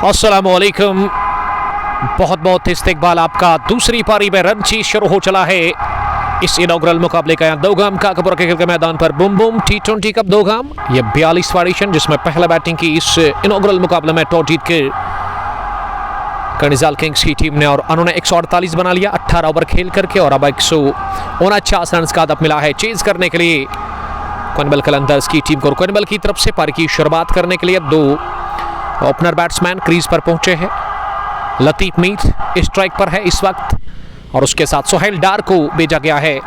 अस्सलामुअलैकुम। बहुत बहुत इस्तकबाल आपका। दूसरी पारी में रन चीज शुरू हो चला है इस इनॉग्रल मुकाबले का। दोगाम का कपूर के खेल के मैदान पर बूम बूम T20 कप दोगाम, ये 42वां एडिशन जिसमें पहला बैटिंग की इस इनॉग्रल मुकाबले में टॉस जीत के कर्निजाल किंग्स की टीम ने, और उन्होंने 148 बना लिया 18 ओवर खेल करके, और अब 149 रन का हदफ मिला है चेज करने के लिए क्वेनबल कलंदर्स की टीम को। क्वेनबल की तरफ से पारी की शुरुआत करने के लिए दो ओपनर बैट्समैन क्रीज पर पहुंचे हैं। लतीफ मीर स्ट्राइक पर है इस वक्त, और उसके साथ सोहेल डार को भेजा गया है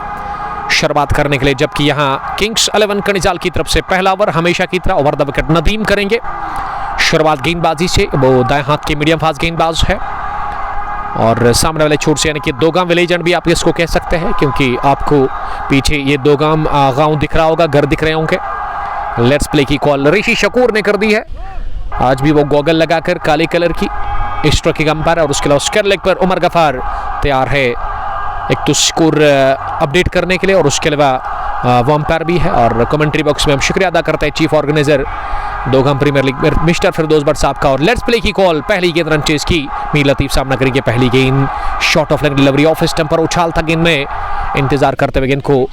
शुरुआत करने के लिए, जबकि यहां किंग्स 11 कर्निजाल की तरफ से पहला ओवर हमेशा की तरह ओवर द विकेट नदीम करेंगे शुरुआत गेंदबाजी से। वो दाएं हाथ के मीडियम फास्ट गेंदबाज है, और सामने वाले छोर से यानी कि दोगाम विलेजेंड भी आप इसको कह सकते हैं, क्योंकि आपको पीछे ये दोगाम गांव दिख रहा होगा, घर दिख रहे होंगे। लेट्स प्ले की कॉल ऋषि शकूर ने कर दी है। आज भी वो गॉगल लगाकर काले कलर की स्ट्रोक की अंपायर, और उसके अलावा स्क्वायर लेग पर उमर गफार तैयार है एक तो स्कोर अपडेट करने के लिए, और उसके अलावा वो अंपायर भी है। और कमेंट्री बॉक्स में हम शुक्रिया अदा करते हैं chief organizer Dogam Premier League mister Firdous Bhat साहब का। और लेट्स प्ले की कॉल। पहली गेंद रन चेज की, मीर लतीफ सामना करेंगे। पहली गेंद shot of leg delivery off stump पर उछाल था गेंद में, इंतजार करते हुए गेंद को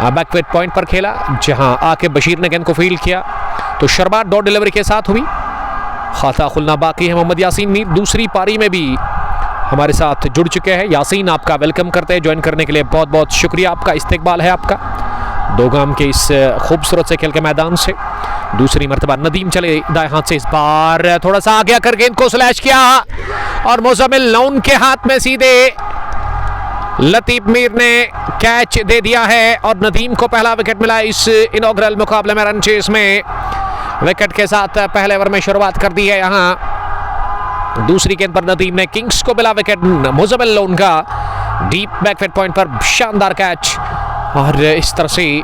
बैकवेट पॉइंट पर खेला, जहां आके बशीर ने गेंद को फील्ड किया। तो शुरुआत डॉट डिलीवरी के साथ हुई। खाता खुलना बाकी है। मोहम्मद यासीन मीर दूसरी पारी में भी हमारे साथ जुड़ चुके हैं। यासीन, आपका वेलकम करते हैं ज्वाइन करने के लिए, बहुत बहुत शुक्रिया आपका, इस्तकबाल है आपका दोगाम के इस खूबसूरत से खेल के मैदान से। दूसरी मर्तबा नदीम चले दाएं हाथ से, इस बार थोड़ा सा आगे आकर गेंद को स्लैश किया, और मुज़म्मिल लोन के हाथ में सीधे लतीफ मीर ने कैच दे दिया है, और नदीम को पहला विकेट मिला इस इनॉग्रल मुकाबले में। रन चेस में विकेट के साथ पहले ओवर में शुरुआत कर दी है। यहां दूसरी गेंद पर नदीम ने किंग्स को मिला विकेट। मुज़म्मिल लोन का डीप बैकफुट पॉइंट पर शानदार कैच, और इस तरह से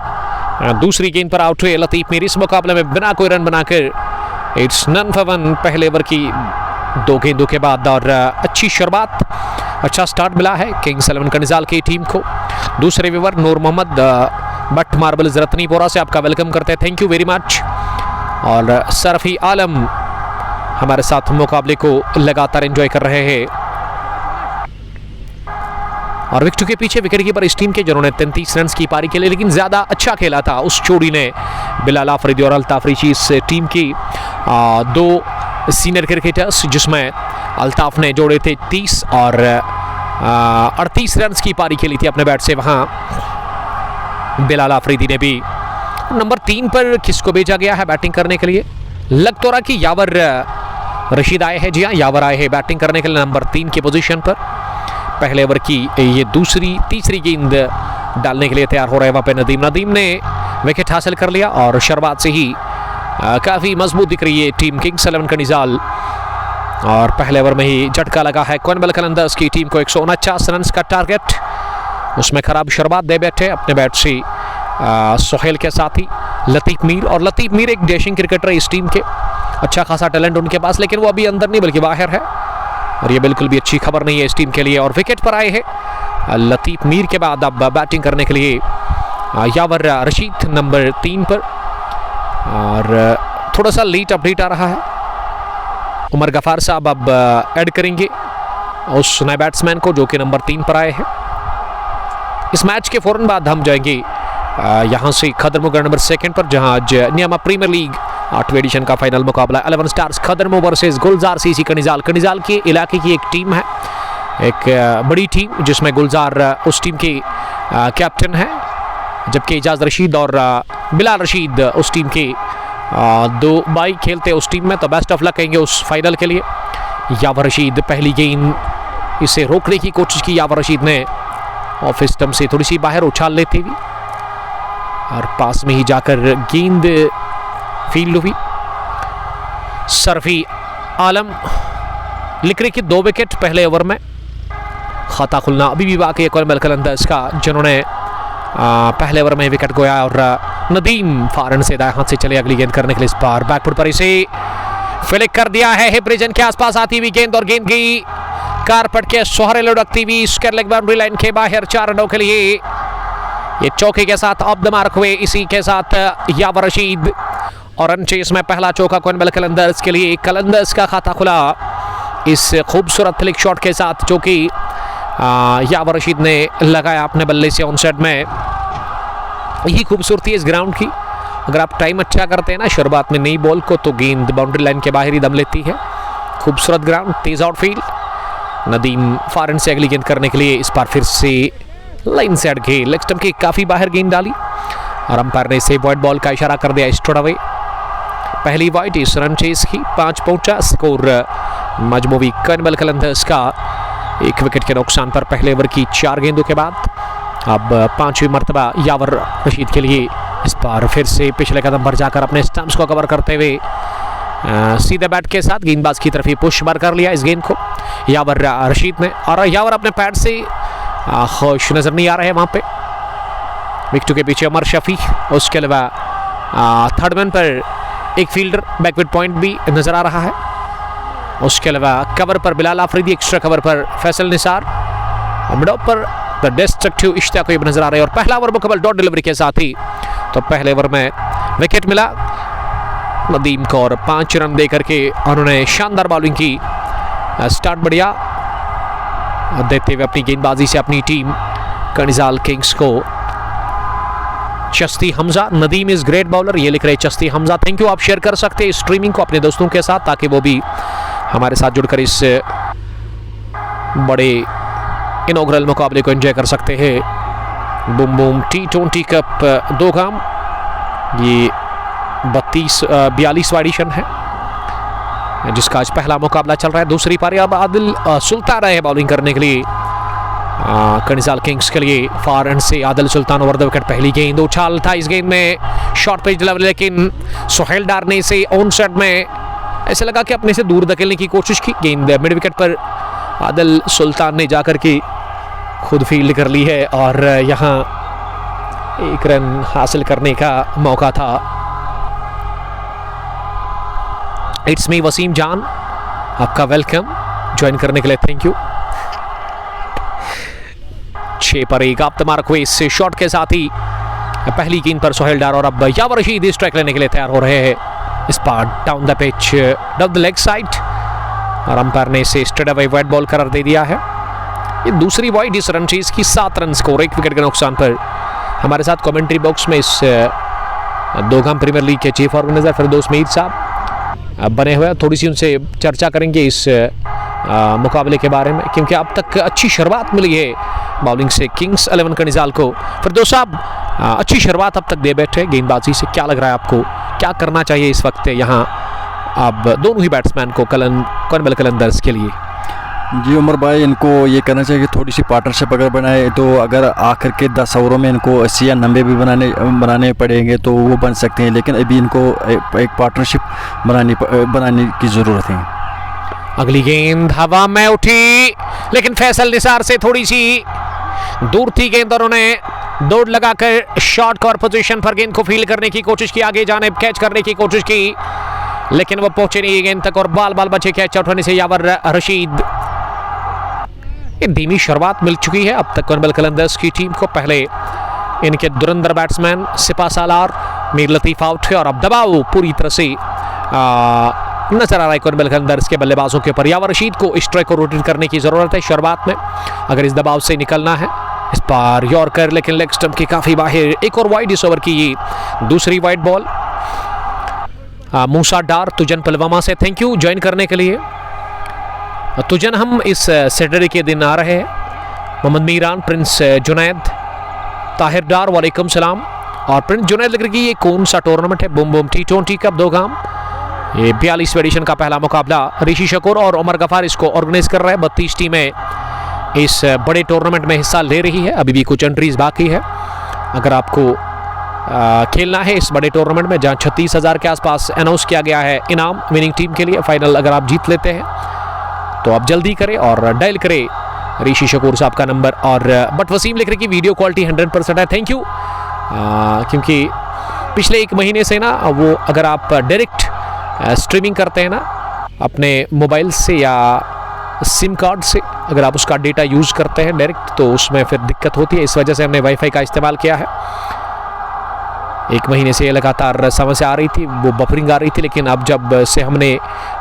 दूसरी गेंद पर आउट हुए लतीफ मीर इस मुकाबले में बिना कोई रन बनाकर। इट्स नन फॉर वन पहले ओवर की दो गेंदों के बाद, और अच्छी शुरुआत, अच्छा स्टार्ट मिला है किंग्स 11 कर्निजाल की टीम को। दूसरे ओवर नूर मोहम्मद भट्ट मार्बल्स रत्नीपोरा से आपका वेलकम करते हैं, थैंक यू वेरी मच। और सरफी आलम हमारे साथ मुकाबले को लगातार एंजॉय कर रहे हैं। और विकेट के पीछे विकेट कीपर इस टीम के जिन्होंने 33 रन की पारी खेली, लेकिन ज्यादा अच्छा खेला था उस जोड़ी ने बिलाल आफरीदी और अल्ताफ रिची, इस टीम की दो सीनियर क्रिकेटर्स, जिसमें अल्ताफ ने जोड़े थे 30 और 38 रन की पारी खेली थी अपने बैट से। वहां बिलाल आफरीदी ने भी नंबर 3 पर किसको भेजा गया है बैटिंग करने के लिए, लग तो रहा कि यावर रशीद आए हैं। जी हाँ, यावर आए हैं बैटिंग करने के लिए नंबर 3 की पोजीशन पर। पहले ओवर की ये तीसरी गेंद डालने के लिए तैयार हो रहे हैं वहां पे नदीम ने विकेट हासिल कर लिया, और शुरुआत से ही काफी मजबूत दिख रही है टीम किंग्स 11 कर्निजाल। और पहले ओवर में ही झटका लगा है क्वेनबल कलंदर्स की टीम को 149 रन का टारगेट। उसमें खराब शुरुआत दे बैठे अपने बैट से सोहेल के साथ ही लतीफ मीर, और लतीफ मीर एक डैशिंग क्रिकेटर है इस टीम के, अच्छा खासा टैलेंट उनके पास, लेकिन वो अभी अंदर नहीं बल्कि बाहर है, और ये बिल्कुल भी अच्छी खबर नहीं है इस टीम के लिए। और विकेट पर आए हैं लतीफ मीर के बाद अब बैटिंग करने के लिए यावर रशीद नंबर 3 पर, और थोड़ा सा लेट अपडेट आ रहा है। उमर गफार साहब अब ऐड करेंगे उस नए बैट्समैन को जो कि नंबर 3 पर आए हैं। इस मैच के फौरन बाद हम जाएंगे यहां से खदरमो नंबर 2 पर, जहां आज नियामा प्रीमियर लीग 8वीं एडिशन का फाइनल मुकाबला 11 स्टार्स खदरमो वर्सेस गुलजार सीसी कर्निजाल। कर्निजाल के इलाके की एक टीम है, एक बड़ी टीम, जिसमें गुलजार उस टीम के कैप्टन है, जबकि इजाज रशीद और बिलाल रशीद उस टीम के दो भाई खेलते हैं उस टीम में। तो बेस्ट ऑफ लक कहेंगे उस फाइनल के लिए। यावर रशीद पहली गेंद, इसे रोकने की कोशिश की यावर रशीद ने, ऑफ स्टंप से थोड़ी सी बाहर उछाल लेती हुई, और पास में ही जाकर गेंद फील्ड हुई। सरफी आलम लिख रही कि 2 विकेट पहले ओवर में। खाता खुलना अभी भी बाकी है क्वेनबल कलंदर्स का, जिन्होंने पहले ओवर में विकेट गोया, और नदीम फारन से दाएं हाथ से चले अगली गेंद करने के लिए। इस बार बैकफुट पर इसे फ्लिक कर दिया है हिप रीजन के आसपास आती हुई गेंद, और गेंद की कारपट के सहारे लुढ़कती हुई स्क्वायर लेग बाउंड्री लाइन के बाहर 4 रनों के लिए। ये चौके के साथ ऑफ द मार्क हुए, इसी के साथ यावर रशीद, और रन चेस में पहला चौका क्वेनबल कलंदर्स के लिए। कलंदर्स का खाता खुला इस खूबसूरत फ्लिक शॉट के साथ जो कि यावर रशीद ने लगाया अपने बल्ले से ऑन साइड में। यही खूबसूरती है इस ग्राउंड की, अगर आप टाइम अच्छा करते हैं ना शुरुआत में नई बॉल को, तो गेंद बाउंड्री लाइन के बाहर ही दम लेती है। खूबसूरत ग्राउंड, तेज आउटफील्ड। नदीम फारन से अगली गेंद करने के लिए इस बार फिर से लाइन से अटके, लेग स्टंप के काफी बाहर गेंद डाली और अंपायर ने इसे वाइड बॉल का इशारा कर दिया। स्ट्रेट अवे पहली वाइड इस रन चेस की, 5 पहुंचा स्कोर मजमूवी कर्नबल कलंदर्स का 1 विकेट के नुकसान पर पहले ओवर की 4 गेंदों के बाद। अब 5वीं मरतबा यावर रशीद के लिए इस बार फिर से पिछले कदम पर जाकर अपने स्टंप्स को कवर करते हुए सीधे बैट के साथ गेंदबाज की तरफ ही पुश बार कर लिया इस गेंद को यावर रशीद ने। और यावर अपने पैड से खुश नजर नहीं आ रहे हैं वहां पे। विकेट के पीछे उमर शफी, उसके अलावा थर्ड मैन पर एक फील्डर बैकवर्ड पॉइंट भी नजर आ रहा है। उसके अलावा कवर पर बिलाल आफरीदी, एक्स्ट्रा कवर पर फैसल निसार, मिड ऑफ पर द डिस्ट्रक्टिव इश्तियाक नजर आ रहे हैं। और पहला ओवर मुकम्मल डॉट डिलीवरी के साथ ही तो पहले ओवर में विकेट मिला नदीम को और 5 रन देकर के उन्होंने शानदार बॉलिंग की। स्टार्ट बढ़िया देते हुए अपनी गेंदबाजी से अपनी टीम कर्निजाल किंग्स को। Chasti Hamza, Nadeem is great bowler, ये लिख रहे चस्ती हमजा। Thank you. आप शेयर कर सकते हैं स्ट्रीमिंग को अपने दोस्तों के साथ ताकि वो भी हमारे साथ जुड़कर इस बड़े इनॉग्रल मुकाबले को एंजॉय कर सकते हैं। बूम बूम T20 कप 2 गाम, ये 42वां एडिशन है जिसका आज पहला मुकाबला चल रहा है। दूसरी पारी अब आदिल सुल्तान आए बॉलिंग करने के लिए कर्निजाल किंग्स के लिए। फार एंड से आदिल सुल्तान ओवर द विकेट। पहली गेंद उछाल था इस गेंद में, शॉर्ट पिच डिलीवरी, लेकिन सोहेल डार ने इसे ऑन साइड में ऐसे लगा कि अपने से दूर धकेलने की कोशिश की। गेंद मिड विकेट पर आदिल सुल्तान ने जाकर के खुद फील्ड कर ली है और यहाँ 1 रन हासिल करने का मौका था। इट्स मी वसीम जान, आपका वेलकम ज्वाइन करने के लिए, थैंक यू। 6 पर 1 आप मार्क हुए इस शॉट के साथ ही पहली गेंद पर सोहेल डार और अब यावर रशीद स्ट्राइक लेने के लिए तैयार हो रहे हैं। इस बार down the pitch, down the leg side और अंपायर ने इसे स्ट्रेट अवे वाइड बॉल करार दे दिया है। ये दूसरी वाइड इस रन चेज की, 7 रन स्कोर 1 विकेट के नुकसान पर। हमारे साथ कमेंट्री बॉक्स में इस 2 गाम प्रीमियर लीग के चीफ ऑर्गेनाइजर फिरदौस मीर साहब बने हुए हैं। थोड़ी सी उनसे चर्चा करेंगे इस मुकाबले के बारे में, क्योंकि अब तक अच्छी शुरुआत मिली है बॉलिंग से किंग्स 11 कर्निजाल को। फिरदौस साहब, अच्छी शुरुआत अब तक दे बैठे गेंदबाजी से, क्या लग रहा है आपको, क्या करना चाहिए इस वक्त यहाँ अब दोनों ही बैट्समैन को कर्नबल कलंदर्स के लिए? जी उमर भाई, इनको ये करना चाहिए कि थोड़ी सी पार्टनरशिप अगर बनाए तो अगर आखिर के 10 ओवरों में इनको 80 या 90 भी बनाने पड़ेंगे तो वो बन सकते हैं, लेकिन अभी इनको एक पार्टनरशिप बनाने की ज़रूरत है। अगली गेंद हवा में उठी, लेकिन फैसल निसार से थोड़ी सी दूर थी गेंद और उन्हें दौड़ लगाकर शॉर्ट कवर पोजीशन पर गेंद को फील्ड करने की कोशिश की, आगे जाने कैच करने की कोशिश की, लेकिन वो पहुंचे नहीं गेंद तक और बाल बचे कैच आउट होने से यावर रशीद। ये धीमी शुरुआत मिल चुकी है अब तक कर्नबल कलंदर्स की टीम को। पहले इनके धुरंधर बैट्समैन सिपा सालार, मीर लतीफ आउट है और अब दबाव पूरी तरह से नजर आ रहा है कर्नबल कलंदर्स के बल्लेबाजों के ऊपर। यावर रशीद को स्ट्राइक को रोटेट करने की जरूरत है शुरुआत में अगर इस दबाव से निकलना है। इस बार यॉर्कर, लेकिन लेग स्टंप के काफी बाहर। एक और वाइड इस ओवर की, ये दूसरी वाइड बॉल। मूसा डार तुजन पुलवामा से, थैंक यू ज्वाइन करने के लिए। तुजन, हम इस सैटरडे के दिन आ रहे हैं। मोहम्मद मीरान, प्रिंस जुनैद, ताहिर डार, वालेकुम सलाम। और प्रिंस जुनैद लिख रही है ये कौन सा टूर्नामेंट है? बूम बूम T20 कप 2 गाम, ये 42वें एडिशन का पहला मुकाबला। ऋषि शकूर और उमर गफार इसको ऑर्गेनाइज कर रहे हैं। 32 टीमें इस बड़े टूर्नामेंट में हिस्सा ले रही है। अभी भी कुछ एंट्रीज बाकी है। अगर आपको खेलना है इस बड़े टूर्नामेंट में, जहां 36,000 के आसपास अनाउंस किया गया है इनाम विनिंग टीम के लिए, फाइनल अगर आप जीत लेते हैं तो आप जल्दी करें और डायल करें ऋषि शकूर साहब का नंबर। और बट वसीम लिख रहे कि वीडियो क्वालिटी 100% है, थैंक यू। क्योंकि पिछले 1 महीने से ना वो अगर आप डायरेक्ट स्ट्रीमिंग करते हैं ना अपने मोबाइल से या सिम कार्ड से, अगर आप उसका डेटा यूज़ करते हैं डायरेक्ट, तो उसमें फिर दिक्कत होती है। इस वजह से हमने वाईफाई का इस्तेमाल किया है। 1 महीने से लगातार समस्या आ रही थी, वो बफरिंग आ रही थी, लेकिन अब जब से हमने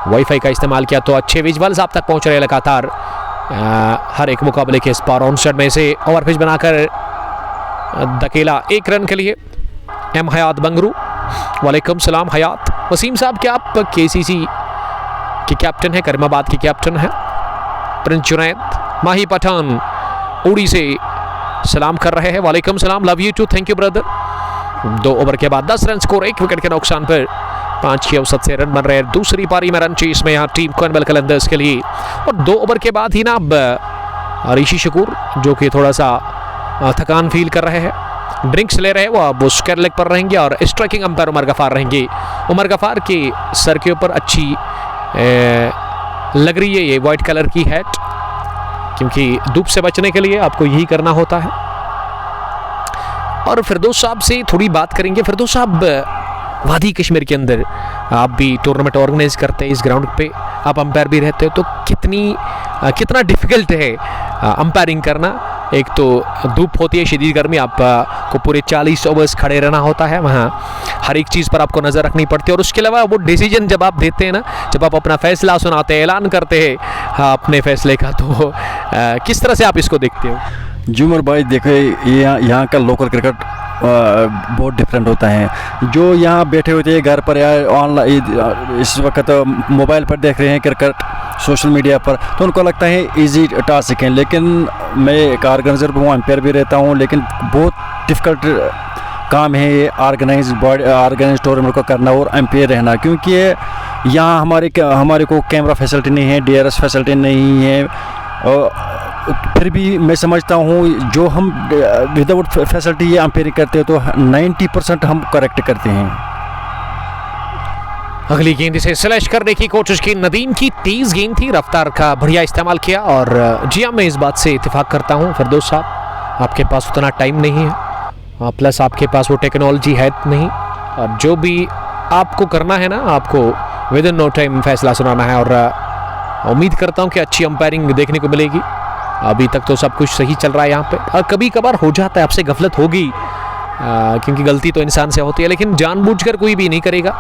वाईफाई का इस्तेमाल किया तो अच्छे विजुअल्स आप तक पहुंच रहे हैं लगातार। हर एक मुकाबले के इस पार ऑन स्टड में से ओवर पिच बनाकर धकेला 1 रन के लिए एम हयात बंगरू। वालेकुम सलाम हयात। वसीम साहब, क्या आप KCC के कैप्टन हैं, करीमाबाद के कैप्टन हैं? प्रिंस जुनैद माही पठान उड़ी से सलाम कर रहे हैं। वालेकुम सलाम, love you too, thank you brother. 2 over के बाद 10 रन स्कोर, 1 विकेट के नुकसान पर 5 की औसत से रन बन रहे हैं दूसरी पारी में। रन चेस में यहाँ टीम कॉर्नवेल कलंदर्स के लिए। और 2 ओवर के बाद ही ना अब ऋषि शकूर जो कि थोड़ा सा थकान फील कर रहे हैं, ड्रिंक्स ले रहे हैं, वो अब उस लेग पर रहेंगे और स्ट्राइकिंग अंपायर उमर गफार रहेंगे। उमर गफार के सर के ऊपर अच्छी लग रही है ये वाइट कलर की हैट, क्योंकि धूप से बचने के लिए आपको यही करना होता है। और फिरदौस साहब से थोड़ी बात करेंगे। फिरदौस साहब, वादी कश्मीर के अंदर आप भी टूर्नामेंट ऑर्गेनाइज करते हैं, इस ग्राउंड पे आप अंपायर भी रहते हो, तो कितना डिफिकल्ट है अंपायरिंग करना? एक तो धूप होती है, शदीद गर्मी, आपको पूरे 40 ओवर्स खड़े रहना होता है, वहाँ हर एक चीज़ पर आपको नज़र रखनी पड़ती है। और उसके अलावा वो डिसीजन जब आप देते हैं ना, जब आप अपना फैसला सुनाते हैं, ऐलान करते हैं अपने फैसले का, तो किस तरह से आप इसको देखते हो? जी उमर भाई, देखे यहाँ का लोकल क्रिकेट बहुत डिफरेंट होता है। जो यहाँ बैठे होते हैं घर पर या ऑनलाइन इस वक्त मोबाइल पर देख रहे हैं क्रिकेट सोशल मीडिया पर, तो उनको लगता है इजी टास्क है, लेकिन मैं एक ऑर्गेनाइजर भी हूँ, एम्पायर भी रहता हूँ, लेकिन बहुत डिफ़िकल्ट काम है ये ऑर्गेनाइज टूर्नामेंट को करना और एम्पायर रहना, क्योंकि यहाँ हमारे को कैमरा फैसिलिटी नहीं है, DRS फैसिलिटी नहीं है। फिर भी मैं समझता हूँ जो हम विदाउट फैसिलिटी ये एम्पायरिंग करते हैं तो 90% हम करेक्ट करते हैं। अगली गेंद इसे स्लैश करने की कोशिश की, नदीम की तेज गेंद थी, रफ्तार का बढ़िया इस्तेमाल किया। और जी हाँ, मैं इस बात से इत्तेफाक करता हूँ फिरदौस साहब, आपके पास उतना टाइम नहीं है, प्लस आपके पास वो टेक्नोलॉजी है नहीं, और जो भी आपको करना है ना, आपको विद इन नो टाइम फैसला सुनाना है। और उम्मीद करता हूँ कि अच्छी अंपायरिंग देखने को मिलेगी। अभी तक तो सब कुछ सही चल रहा है यहाँ पे, और कभी कभार हो जाता है, आपसे गफलत होगी, क्योंकि गलती तो इंसान से होती है, लेकिन जानबूझकर कोई भी नहीं करेगा।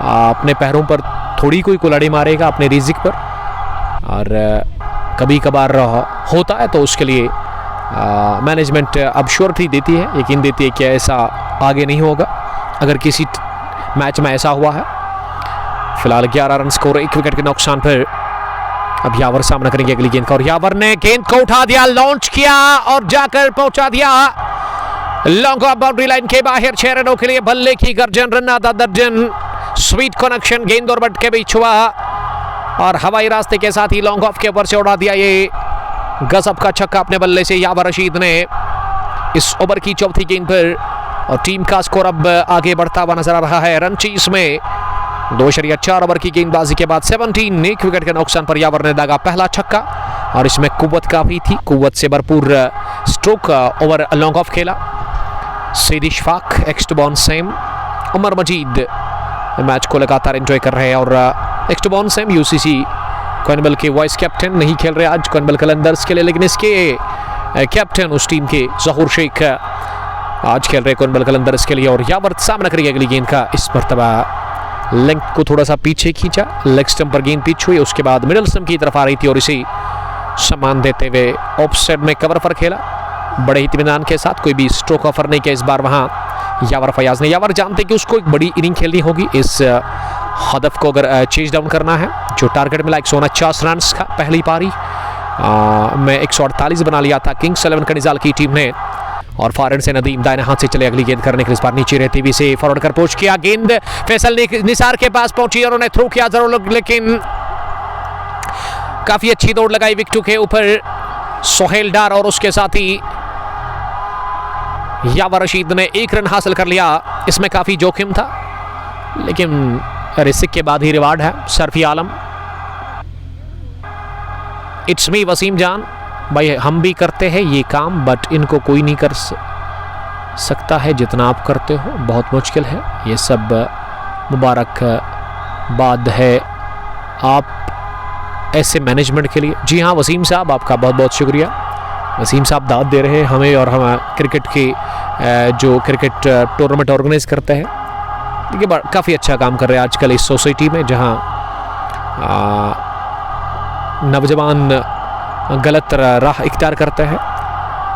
अपने पैरों पर थोड़ी कोई कुल्हाड़ी मारेगा अपने रिजिक पर, और कभी कभार होता है, तो उसके लिए मैनेजमेंट अब श्योरिटी देती है, यकीन देती है कि ऐसा आगे नहीं होगा अगर किसी मैच में ऐसा हुआ है। फिलहाल 11 रन स्कोर, 1 विकेट के नुकसान पर। अब यावर सामना करेंगे अगली गेंद का, और यावर ने गेंद को उठा दिया, लॉन्च किया और जाकर पहुंचा दिया लॉन्ग ऑफ बाउंड्री लाइन के बाहर। 6 रनों के लिए बल्ले की गर्जन, रन आधा दर्जन, स्वीट कनेक्शन, गेंद और बट के बीच हुआ और हवाई रास्ते के साथ ही लॉन्ग ऑफ के ऊपर से उड़ा दिया ये गजब का छक्का अपने बल्ले से यावर रशीद ने इस ओवर की चौथी गेंद पर। और टीम का स्कोर अब आगे बढ़ता हुआ नजर आ रहा है। रन चेस में 2.4 ओवर की गेंदबाजी के बाद 17, 1 विकेट के नुकसान पर यावर ने दागा पहला छक्का, और इसमें कुव्वत काफी थी, कुव्वत से भरपूर स्ट्रोक ओवर लॉन्ग ऑफ खेला। सईद इशफाक, एक्सटबॉन सेम, उमर मजीद मैच को लगातार एंजॉय कर रहे हैं। और एक्सटबॉन सेम UCC कॉर्नवेल के वाइस कैप्टन नहीं खेल रहे आज कॉर्नवेल कलंदर्स के लिए, लेकिन इसके कैप्टन उस टीम के ज़हूर शेख आज खेल रहे कॉर्नवेल कलंदर्स के लिए। और यावर सामना करेगी अगली गेंद का, इस मरतबा लेंथ को थोड़ा सा पीछे खींचा, लेग स्टंप पर गेंद पिच हुई, उसके बाद मिडिल स्टंप की तरफ आ रही थी और इसी सम्मान देते हुए ऑफ साइड में कवर पर खेला बड़े ही इत्मीनान के साथ। कोई भी स्ट्रोक ऑफर नहीं किया इस बार वहां यावर फयाज ने। यावर जानते कि उसको एक बड़ी इनिंग खेलनी होगी इस हदफ को अगर चेज डाउन करना है, जो टारगेट मिला 149 रन का पहली पारी में 148 बना लिया था किंग्स 11 कनिजाल की टीम ने। और फॉरवर्ड से नदीम दाहिने हाथ से चले अगली गेंद करने के लिए, इस बार नीचे रहती हुई से फॉरवर्ड कर पोस्ट किया, गेंद फैसल निसार के पास पहुंची और उन्हें थ्रो किया जरूर, लेकिन काफी अच्छी दौड़ लगाई विकेटों के ऊपर सोहेल डार, और उसके साथ ही यावर रशीद ने 1 रन हासिल कर लिया। इसमें काफी जोखिम था, लेकिन रिस्क के बाद ही रिवार्ड है। सरफी आलम, इट्स मी वसीम जान, भाई हम भी करते हैं ये काम, बट इनको कोई नहीं कर सकता है जितना आप करते हो, बहुत मुश्किल है ये सब। मुबारक बाद है आप ऐसे मैनेजमेंट के लिए। जी हाँ वसीम साहब, आपका बहुत बहुत शुक्रिया। वसीम साहब दाद दे रहे हैं हमें और हम क्रिकेट के जो क्रिकेट टूर्नामेंट ऑर्गेनाइज करते हैं। देखिए काफ़ी अच्छा काम कर रहे हैं आजकल इस सोसाइटी में, जहां नौजवान गलत राह इख्तियार करते हैं।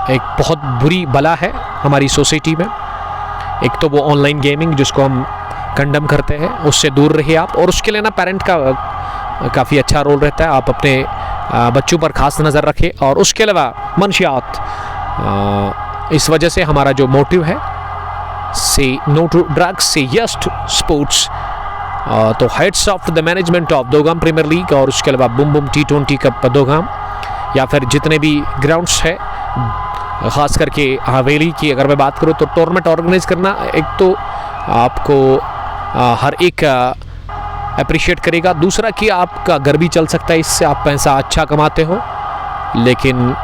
एक बहुत बुरी बला है हमारी सोसाइटी में। एक तो वो ऑनलाइन गेमिंग जिसको हम कंडम करते हैं, उससे दूर रहिए आप। और उसके लिए ना पेरेंट का काफ़ी अच्छा रोल रहता है। आप अपने बच्चों पर खास नज़र रखें। और उसके अलावा मंशियात, इस वजह से हमारा जो मोटिव है say no to drugs, say yes to sports, तो heads of the management of Dogam Premier League और उसके अलावा बुम बुम T20 कप दोगाम, या फिर जितने भी ग्राउंड्स है, ख़ास करके हवेली की अगर मैं बात करूँ तो टूर्नामेंट ऑर्गेनाइज करना एक तो आपको हर एक अप्रिशिएट करेगा, दूसरा कि आपका घर भी चल सकता है, इससे आप पैसा अच्छा कमाते हो। लेकिन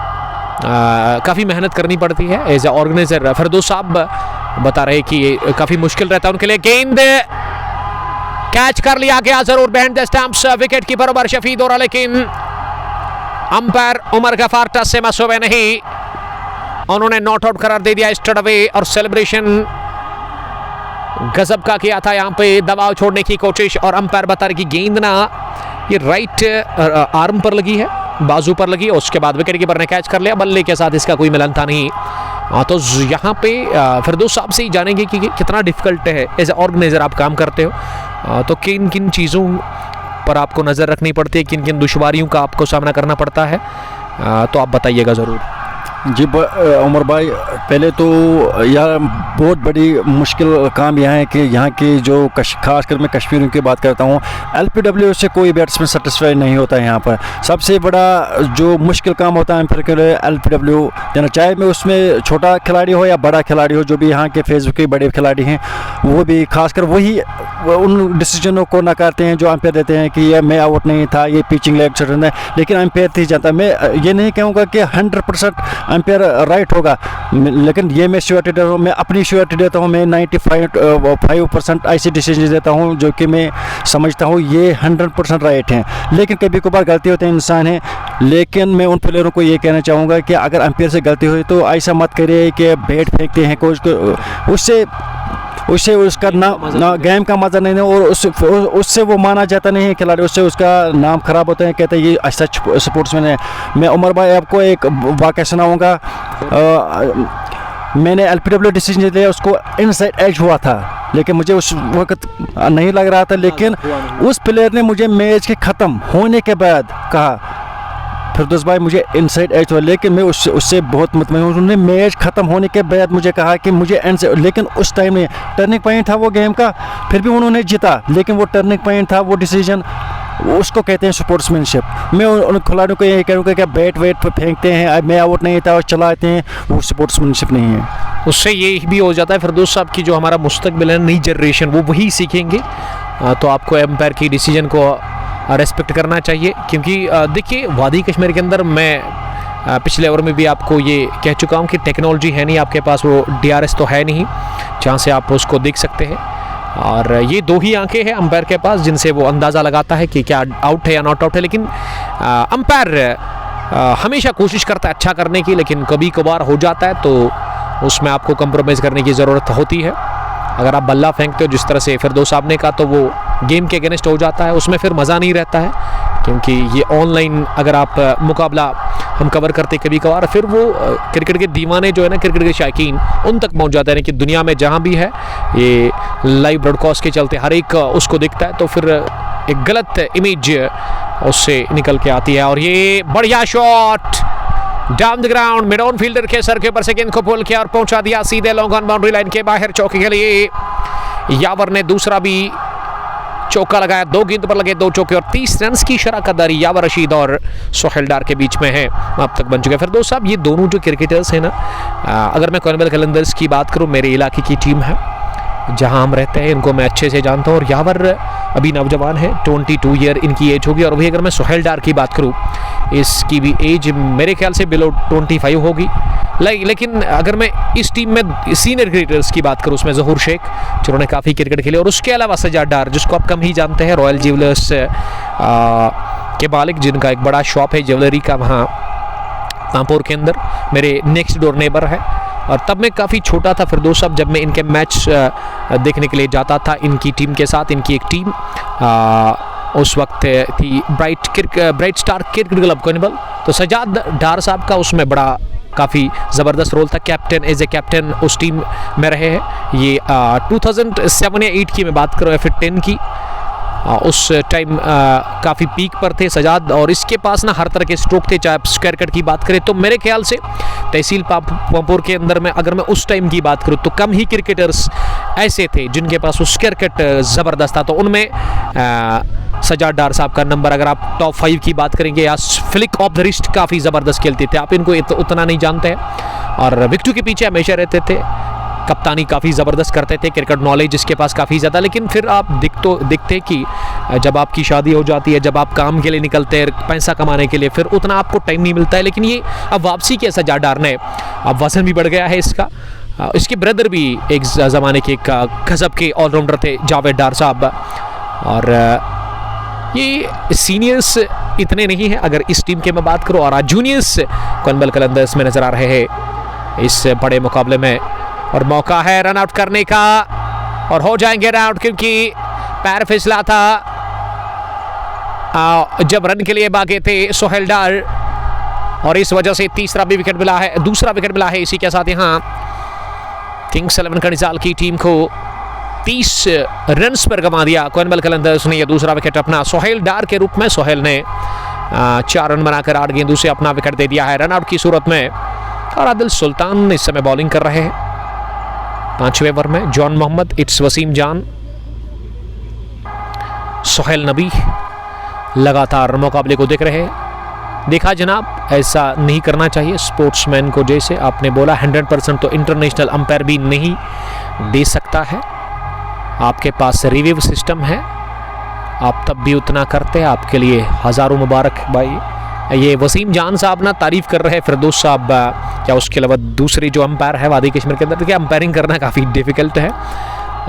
काफ़ी मेहनत करनी पड़ती है एज ए ऑर्गेनाइजर। फिरदौस साहब बता रहे कि ये काफ़ी मुश्किल रहता है उनके लिए। गेंद कैच कर लिया गया जरूर behind the stumps, wicket keeper Umar Shafi दौरा, लेकिन अंपायर उमर गफार टस से मसूबे नहीं, उन्होंने नॉट आउट करार दे दिया स्ट्रेट अवे। और सेलिब्रेशन गजब का किया था, यहाँ पे दबाव छोड़ने की कोशिश। और अंपायर बता रहे कि गेंद ना ये राइट आर्म पर लगी है, बाजू पर लगी, और उसके बाद विकेट कीपर ने कैच कर लिया। बल्ले के साथ इसका कोई मिलन था नहीं। तो यहाँ पे फिरदौस साहब से ही जानेंगे कि कितना डिफिकल्ट है एज ए ऑर्गेनाइजर आप काम करते हो, तो किन किन चीज़ों पर आपको नज़र रखनी पड़ती है, किन किन दुश्वारियों का आपको सामना करना पड़ता है, तो आप बताइएगा ज़रूर। जी उमर भाई, पहले तो यार बहुत बड़ी मुश्किल काम यहाँ है कि यहाँ की जो खासकर मैं कश्मीरियों की बात करता हूँ, LPW से कोई बैट्समैन सेटिस्फाई नहीं होता है यहाँ पर। सबसे बड़ा जो मुश्किल काम होता है फिर के लिए LPW देना, चाहे मैं उसमें छोटा खिलाड़ी हो या बड़ा खिलाड़ी हो, जो भी यहाँ के फेसबुक के बड़े खिलाड़ी हैं वो भी खासकर वही उन डिसीजनों को नकारते हैं जो अंपायर देते हैं कि ये मैं आउट नहीं था, ये पिचिंग लेग चल है, लेकिन अंपायर थी जाता। मैं ये नहीं कहूँगा कि 100% अंपायर राइट होगा, लेकिन ये मैं श्योरिटी देता हूँ, मैं अपनी श्योरिटी देता हूँ। मैं 95% ऐसे डिसीजन देता हूँ जो कि मैं समझता हूँ ये 100% राइट हैं, लेकिन कभी कभार गलती होती है, इंसान है। लेकिन मैं उन प्लेयरों को ये कहना चाहूँगा कि अगर अंपायर से गलती हुई तो ऐसा मत करिए कि बैट फेंकते हैं कोच को, उससे उसका ना गेम का मज़ा नहीं है, और उससे वो माना जाता नहीं है खिलाड़ी, उससे उसका नाम ख़राब होता है, कहते हैं ये अच्छा स्पोर्ट्समैन है। मैं उमर भाई आपको एक वाक़या सुनाऊंगा। मैंने LPW डिसीजन लिया, उसको इनसाइड एज हुआ था, लेकिन मुझे उस वक्त नहीं लग रहा था, लेकिन उस प्लेयर ने मुझे मैच के ख़त्म होने के बाद कहा फिरदौस भाई मुझे इनसाइड एज हुआ, लेकिन मैं उससे बहुत मुतमईन हूँ। उन्होंने मैच ख़त्म होने के बाद मुझे कहा कि मुझे लेकिन उस टाइम में टर्निंग पॉइंट था वो गेम का, फिर भी उन्होंने जीता, लेकिन वो टर्निंग पॉइंट था, वो डिसीजन, उसको कहते हैं स्पोर्ट्समैनशिप। मैं उन खिलाड़ियों को यही कहूँगा कि बैट वेट फेंकते हैं, मैं आउट नहीं था और चलाते हैं, वो स्पोर्ट्समैनशिप नहीं है। उससे ये भी हो जाता है फिरदौस साहब की जो हमारा मुस्तकबिल है, नई जनरेशन, वो वही सीखेंगे। तो आपको एम्पायर की डिसीजन को रेस्पेक्ट करना चाहिए, क्योंकि देखिए वादी कश्मीर के अंदर मैं पिछले ओवर में भी आपको ये कह चुका हूँ कि टेक्नोलॉजी है नहीं आपके पास, वो DRS तो है नहीं जहाँ से आप उसको देख सकते हैं। और ये दो ही आंखें हैं अंपायर के पास जिनसे वो अंदाज़ा लगाता है कि क्या आउट है या नॉट आउट है। लेकिन अंपायर हमेशा कोशिश करता है अच्छा करने की, लेकिन कभी कभार हो जाता है तो उसमें आपको कंप्रोमाइज़ करने की ज़रूरत होती है। अगर आप बल्ला फेंकते हो जिस तरह से फिरदौस साहब ने कहा, तो वो गेम के अगेंस्ट हो जाता है, उसमें फिर मज़ा नहीं रहता है, क्योंकि ये ऑनलाइन अगर आप मुकाबला हम कवर करते कभी कभार, फिर वो क्रिकेट के दीवाने जो है ना, क्रिकेट के शायकीन उन तक पहुंच जाते हैं कि दुनिया में जहां भी है ये लाइव ब्रॉडकास्ट के चलते हर एक उसको दिखता है, तो फिर एक गलत इमेज उससे निकल के आती है। और ये बढ़िया shot down the ground, mid on fielder के सर के ऊपर से गेंद को पुल किया और पहुंचा दिया सीधे लॉन्ग ऑन बाउंड्री लाइन के बाहर चौके के लिए। यावर ने दूसरा भी चौका लगाया, 2 गेंद पर लगे 2 चौके और 30 रन की शराकतदारी यावर रशीद और सोहेल डार के बीच में है, अब तक बन चुके। फिरदौस साहब ये दोनों जो क्रिकेटर्स हैं ना, अगर मैं कॉर्नवेल कलंदर्स की बात करूं, मेरे इलाके की टीम है जहां हम रहते हैं, इनको मैं अच्छे से जानता हूं। और यावर अभी नौजवान है, 22 ईयर इनकी एज होगी। और वही अगर मैं सोहेल डार की बात करूं, इसकी भी एज मेरे ख्याल से बिलो 25 होगी। लेकिन अगर मैं इस टीम में सीनियर क्रिकेटर्स की बात करूं, उसमें ज़हूर शेख जिन्होंने काफ़ी क्रिकेट खेले, और उसके अलावा सजाद डार जिसको आप कम ही जानते हैं, रॉयल ज्वेलर्स के मालिक जिनका एक बड़ा शॉप है ज्वेलरी का वहाँ कानपुर के अंदर, मेरे नेक्स्ट डोर नेबर है। और तब मैं काफ़ी छोटा था फिरदौस साहब, जब मैं इनके मैच देखने के लिए जाता था इनकी टीम के साथ। इनकी एक टीम उस वक्त थी ब्राइट स्टार क्रिकेट क्लब कोनिबल। तो सजाद डार साहब का उसमें बड़ा काफ़ी ज़बरदस्त रोल था। कैप्टन, एज ए कैप्टन उस टीम में रहे हैं। ये 2007 या 8 की मैं बात करूँ या फिर 10 की, उस टाइम काफ़ी पीक पर थे सजाद, और इसके पास ना हर तरह के स्ट्रोक थे। चाहे आप स्क्वायर कट की बात करें तो मेरे ख्याल से तहसील पामपुर के अंदर में अगर मैं उस टाइम की बात करूं तो कम ही क्रिकेटर्स ऐसे थे जिनके पास वो स्क्वायर कट ज़बरदस्त था। तो उनमें सजाद डार साहब का नंबर, अगर आप टॉप 5 की बात करेंगे, या फ्लिक ऑफ द रिस्ट काफ़ी ज़बरदस्त खेलते थे। आप इनको उतना नहीं जानते हैं, और विकेट के पीछे हमेशा रहते थे। कप्तानी काफ़ी ज़बरदस्त करते थे, क्रिकेट नॉलेज इसके पास काफ़ी ज़्यादा। लेकिन फिर आप दिखते कि जब आपकी शादी हो जाती है, जब आप काम के लिए निकलते हैं पैसा कमाने के लिए, फिर उतना आपको टाइम नहीं मिलता है। लेकिन ये अब वापसी के सजाद डार ने, अब वज़न भी बढ़ गया है इसका। इसके ब्रदर भी एक ज़माने के गज़ब के ऑलराउंडर थे, जावेद डार साहब, और ये सीनियर्स इतने नहीं हैं अगर इस टीम के मैं बात करूँ। और आज जूनियर्स कोनिबल कलंदर्स में नज़र आ रहे हैं इस बड़े मुकाबले में, और मौका है रन आउट करने का, और हो जाएंगे रन आउट क्योंकि पैर फिसला था जब रन के लिए भागे थे सोहेल डार, और इस वजह से दूसरा विकेट मिला है। इसी के साथ यहाँ किंग्स 11 कणिजाल की टीम को 30 रन्स पर गंवा दिया कोनिबल कलंदर्स ने। यह दूसरा विकेट अपना सोहेल डार के रूप में, सोहेल ने 4 रन बनाकर 8 गेंदों से अपना विकेट दे दिया है रन आउट की सूरत में। और आदिल सुल्तान इस समय बॉलिंग कर रहे हैं 5वें ओवर में। जॉन मोहम्मद, इट्स वसीम जान, सोहेल नबी लगातार मुकाबले को देख रहे हैं। देखा जनाब, ऐसा नहीं करना चाहिए स्पोर्ट्समैन को, जैसे आपने बोला 100% तो इंटरनेशनल अंपायर भी नहीं दे सकता है। आपके पास रिव्यू सिस्टम है, आप तब भी उतना करते हैं, आपके लिए हज़ारों मुबारक भाई। ये वसीम जान साहब ना तारीफ़ कर रहे हैं फिरदौस साहब, क्या उसके अलावा दूसरी जो अंपायर है वादी कश्मीर के अंदर, क्या अंपायरिंग करना काफ़ी डिफ़िकल्ट है।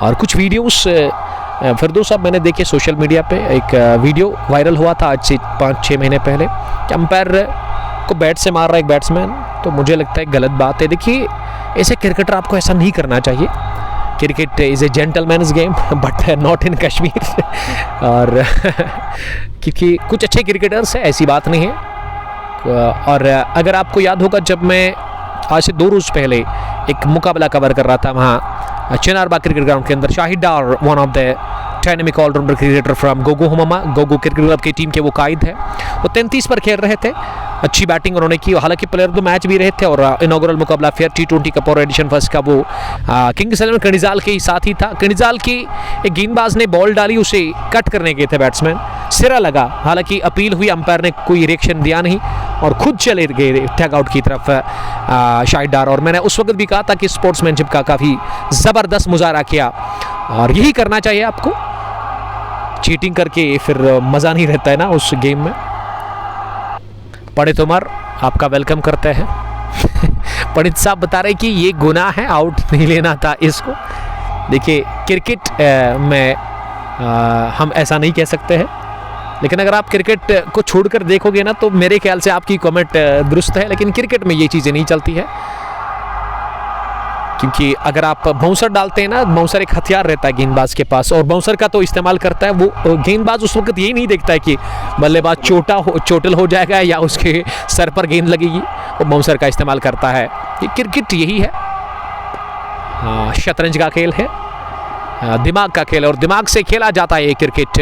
और कुछ वीडियोस फिरदौस साहब मैंने देखे सोशल मीडिया पे, एक वीडियो वायरल हुआ था आज से 5-6 महीने पहले, कि अंपायर को बैट से मार रहा है एक बैट्समैन। तो मुझे लगता है गलत बात है। देखिए, ऐसे क्रिकेटर आपको ऐसा नहीं करना चाहिए। Cricket is a gentleman's game but not in Kashmir और क्योंकि कुछ अच्छे क्रिकेटर्स हैं, ऐसी बात नहीं है। और अगर आपको याद होगा, जब मैं आज से 2 रोज़ पहले एक मुकाबला कवर कर रहा था वहाँ चिनारबाग क्रिकेट ग्राउंड के अंदर, Shahid Dar one of the dynamic allrounder cricketer from Gogo Hamama, Gogo Cricket Club की टीम के वो कायद है। वो 33 पर खेल रहे थे, अच्छी बैटिंग उन्होंने की। हालांकि प्लेयर ऑफ द मैच भी रहे थे, और इनॉग्रल मुकाबला फेयर T20 कप और एडिशन फर्स्ट का वो किंग्स 11 कणिजाल के ही साथ ही था। कणिजाल की एक गेंदबाज ने बॉल डाली, उसे कट करने गए थे बैट्समैन, सिरा लगा। हालांकि अपील हुई, अंपायर ने कोई रिएक्शन दिया नहीं और खुद चले गए टैग आउट की तरफ शाहिद डार। और मैंने उस वक्त भी कहा था कि स्पोर्ट्समैनशिप का काफ़ी ज़बरदस्त मुजाहरा किया, और यही करना चाहिए आपको। चीटिंग करके फिर मज़ा नहीं रहता है ना उस गेम में। पंडित उमर आपका वेलकम करते हैं। पंडित साहब बता रहे कि ये गुनाह है, आउट नहीं लेना था इसको। देखिए, क्रिकेट में हम ऐसा नहीं कह सकते हैं, लेकिन अगर आप क्रिकेट को छोड़कर देखोगे ना तो मेरे ख्याल से आपकी कमेंट दुरुस्त है। लेकिन क्रिकेट में ये चीज़ें नहीं चलती है, क्योंकि अगर आप बाउंसर डालते हैं ना, बाउंसर एक हथियार रहता है गेंदबाज के पास, और बाउंसर का तो इस्तेमाल करता है वो गेंदबाज। उस वक्त यही नहीं देखता है कि बल्लेबाज चोटिल हो जाएगा या उसके सर पर गेंद लगेगी, वो बाउंसर का इस्तेमाल करता है। ये क्रिकेट यही है, शतरंज का खेल है, दिमाग का खेल है, और दिमाग से खेला जाता है ये क्रिकेट।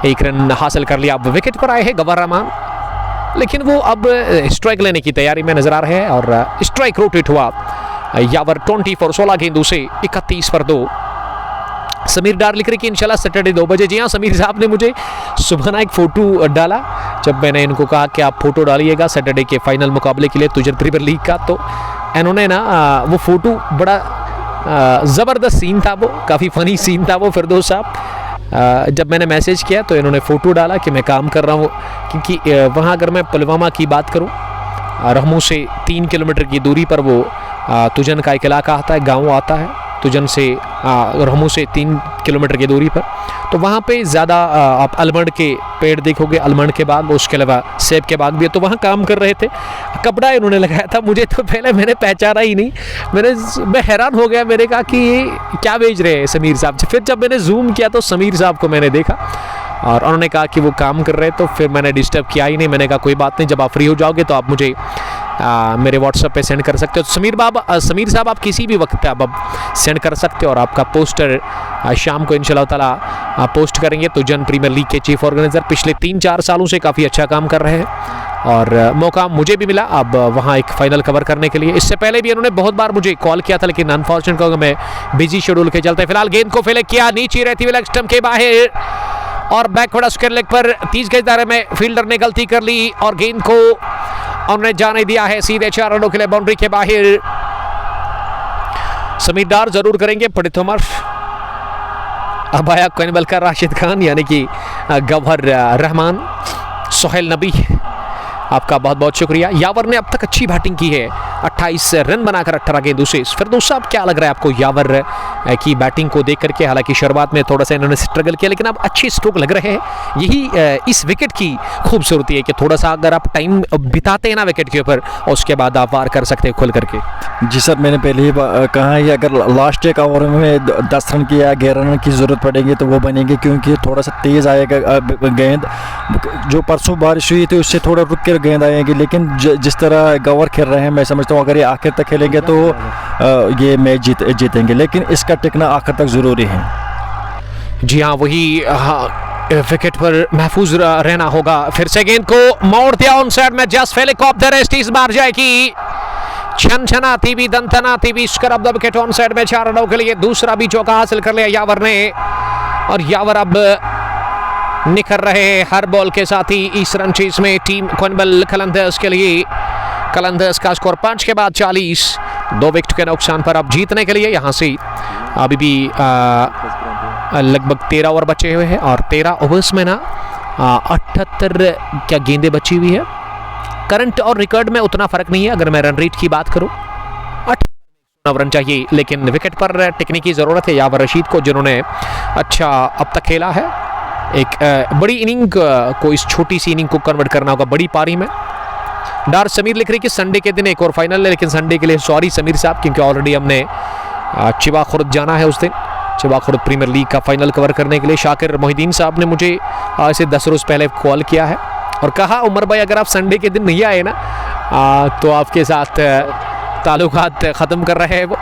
1 रन हासिल कर लिया, अब विकेट पर आए हैं गवर रहमान, लेकिन वो अब स्ट्राइक लेने की तैयारी में नजर आ रहे हैं। और स्ट्राइक रोटेट हुआ यावर 20 फॉर 16 गेंदों से 31 पर 2। समीर डार लिख रहे कि इंशाल्लाह सैटरडे 2 बजे। जी हाँ, समीर साहब ने मुझे सुबह ना एक फ़ोटो डाला, जब मैंने इनको कहा कि आप फ़ोटो डालिएगा सैटरडे के फाइनल मुकाबले के लिए तुजन प्रीमियर लीग का, तो इन्होंने ना वो फ़ोटो, बड़ा ज़बरदस्त सीन था वो, काफ़ी फ़नी सीन था वो फिरदौस साहब। जब मैंने मैसेज किया तो इन्होंने फ़ोटो डाला कि मैं काम कर रहा हूँ, क्योंकि वहाँ अगर मैं पुलवामा की बात करूँ, रहमू से 3 किलोमीटर की दूरी पर वो तुजन का एक इलाका आता है, गांव आता है, तुजन से रहमू से 3 किलोमीटर की दूरी पर। तो वहाँ पे ज़्यादा आप अलमंड के पेड़ देखोगे, अलमंड के बाग, उसके अलावा सेब के बाग भी है। तो वहाँ काम कर रहे थे, कपड़ा इन्होंने लगाया था। मुझे तो पहले मैंने पहचाना ही नहीं, मैं हैरान हो गया। मैंने कहा कि ये क्या बेच रहे हैं समीर साहब। फिर जब मैंने जूम किया तो समीर साहब को मैंने देखा और उन्होंने कहा कि वो काम कर रहे हैं। तो फिर मैंने डिस्टर्ब किया ही नहीं, मैंने कहा कोई बात नहीं, जब आप फ्री हो जाओगे तो आप मुझे मेरे व्हाट्सएप पे सेंड कर सकते हो। तो समीर साहब आप किसी भी वक्त आप सेंड कर सकते हो और आपका पोस्टर शाम को इंशाल्लाह ताला पोस्ट करेंगे। तो जन प्रीमियर लीग के चीफ ऑर्गेनाइजर पिछले 3-4 सालों से काफ़ी अच्छा काम कर रहे हैं और मौका मुझे भी मिला अब वहाँ एक फाइनल कवर करने के लिए। इससे पहले भी इन्होंने बहुत बार मुझे कॉल किया था, लेकिन अनफॉर्चुनेटली मैं बिजी शेड्यूल के चलते फिलहाल गेंद को फेले किया, नीचे रहती हुई लेग स्टंप के बाहर और बैकवर्ड स्क्वायर लेग पर 30 गज दायरे में फील्डर ने गलती कर ली और गेंद को उन्होंने जाने दिया है सीधे 4 रनों के लिए बाउंड्री के बाहर। समीर डार जरूर करेंगे पढ़ित उमर। अब आया कनिबल का राशिद खान यानी कि गौहर रहमान, सोहेल नबी, आपका बहुत बहुत शुक्रिया। यावर ने अब तक अच्छी बैटिंग की है, 28 रन बनाकर 18 गेंदों से। फिरदौस साहब क्या लग रहा है आपको यावर की बैटिंग को देख करके? हालांकि शुरुआत में थोड़ा सा इन्होंने स्ट्रगल किया, लेकिन अब अच्छे स्ट्रोक लग रहे हैं। यही इस विकेट की खूबसूरती है कि थोड़ा सा अगर आप टाइम बिताते हैं ना विकेट के ऊपर, उसके बाद आप वार कर सकते हैं खुल करके। जी सर, मैंने पहले ही कहा है अगर लास्ट एक ओवर में 10 रन की या 11 रन की ज़रूरत पड़ेगी तो वो बनेंगे, क्योंकि थोड़ा सा तेज़ आएगा गेंद। जो परसों बारिश हुई थी उससे थोड़ा रुक कर गेंद आएगी, लेकिन जिस तरह गौहर खेल रहे हैं मैं समझता हूँ अगर ये आखिर तक खेलेंगे तो ये मैच जीतेंगे, लेकिन इसका टिकना आखिर तक ज़रूरी है। जी हाँ, वही विकेट पर महफूज रहना होगा। फिर से गेंद को मोड़ दिया ऑन साइड में, जस्ट हेलीकॉप्टर इस बार जाएगी, छनछनाती भी दंतनाती भी scrub the wicket on side में 4 रनों के लिए। दूसरा भी चौका हासिल कर लिया यावर ने और यावर अब निखर रहे हर बॉल के साथ ही इस रन चेज में। टीम कनिबल कलंदर्स के लिए कलंदर्स का स्कोर 5 के बाद 40, 2 विकेट के नुकसान पर अब जीतने के लिए यहाँ से अभी भी लगभग 13 ओवर बचे हुए हैं और 13 ओवर्स में ना 78 क्या गेंदें बची हुई है। करंट और रिकॉर्ड में उतना फर्क नहीं है। अगर मैं रन रेट की बात करूं 8 रन चाहिए, लेकिन विकेट पर टिकने की ज़रूरत है यावर रशीद को, जिन्होंने अच्छा अब तक खेला है। एक बड़ी इनिंग को इस छोटी सी इनिंग को कन्वर्ट करना होगा बड़ी पारी में। डार समीर लिख रही कि संडे के दिन एक और फाइनल है, लेकिन संडे के लिए सॉरी समीर साहब, क्योंकि ऑलरेडी हमने चिवा खुर्द जाना है उस दिन, चिवा खुर्द प्रीमियर लीग का फाइनल कवर करने के लिए। शाकिर मोहिद्दीन साहब ने मुझे आज से 10 रोज़ पहले कॉल किया है और कहा उमर भाई अगर आप संडे के दिन नहीं आए ना तो आपके साथ ताल्लुकात ख़त्म कर रहे हैं वो,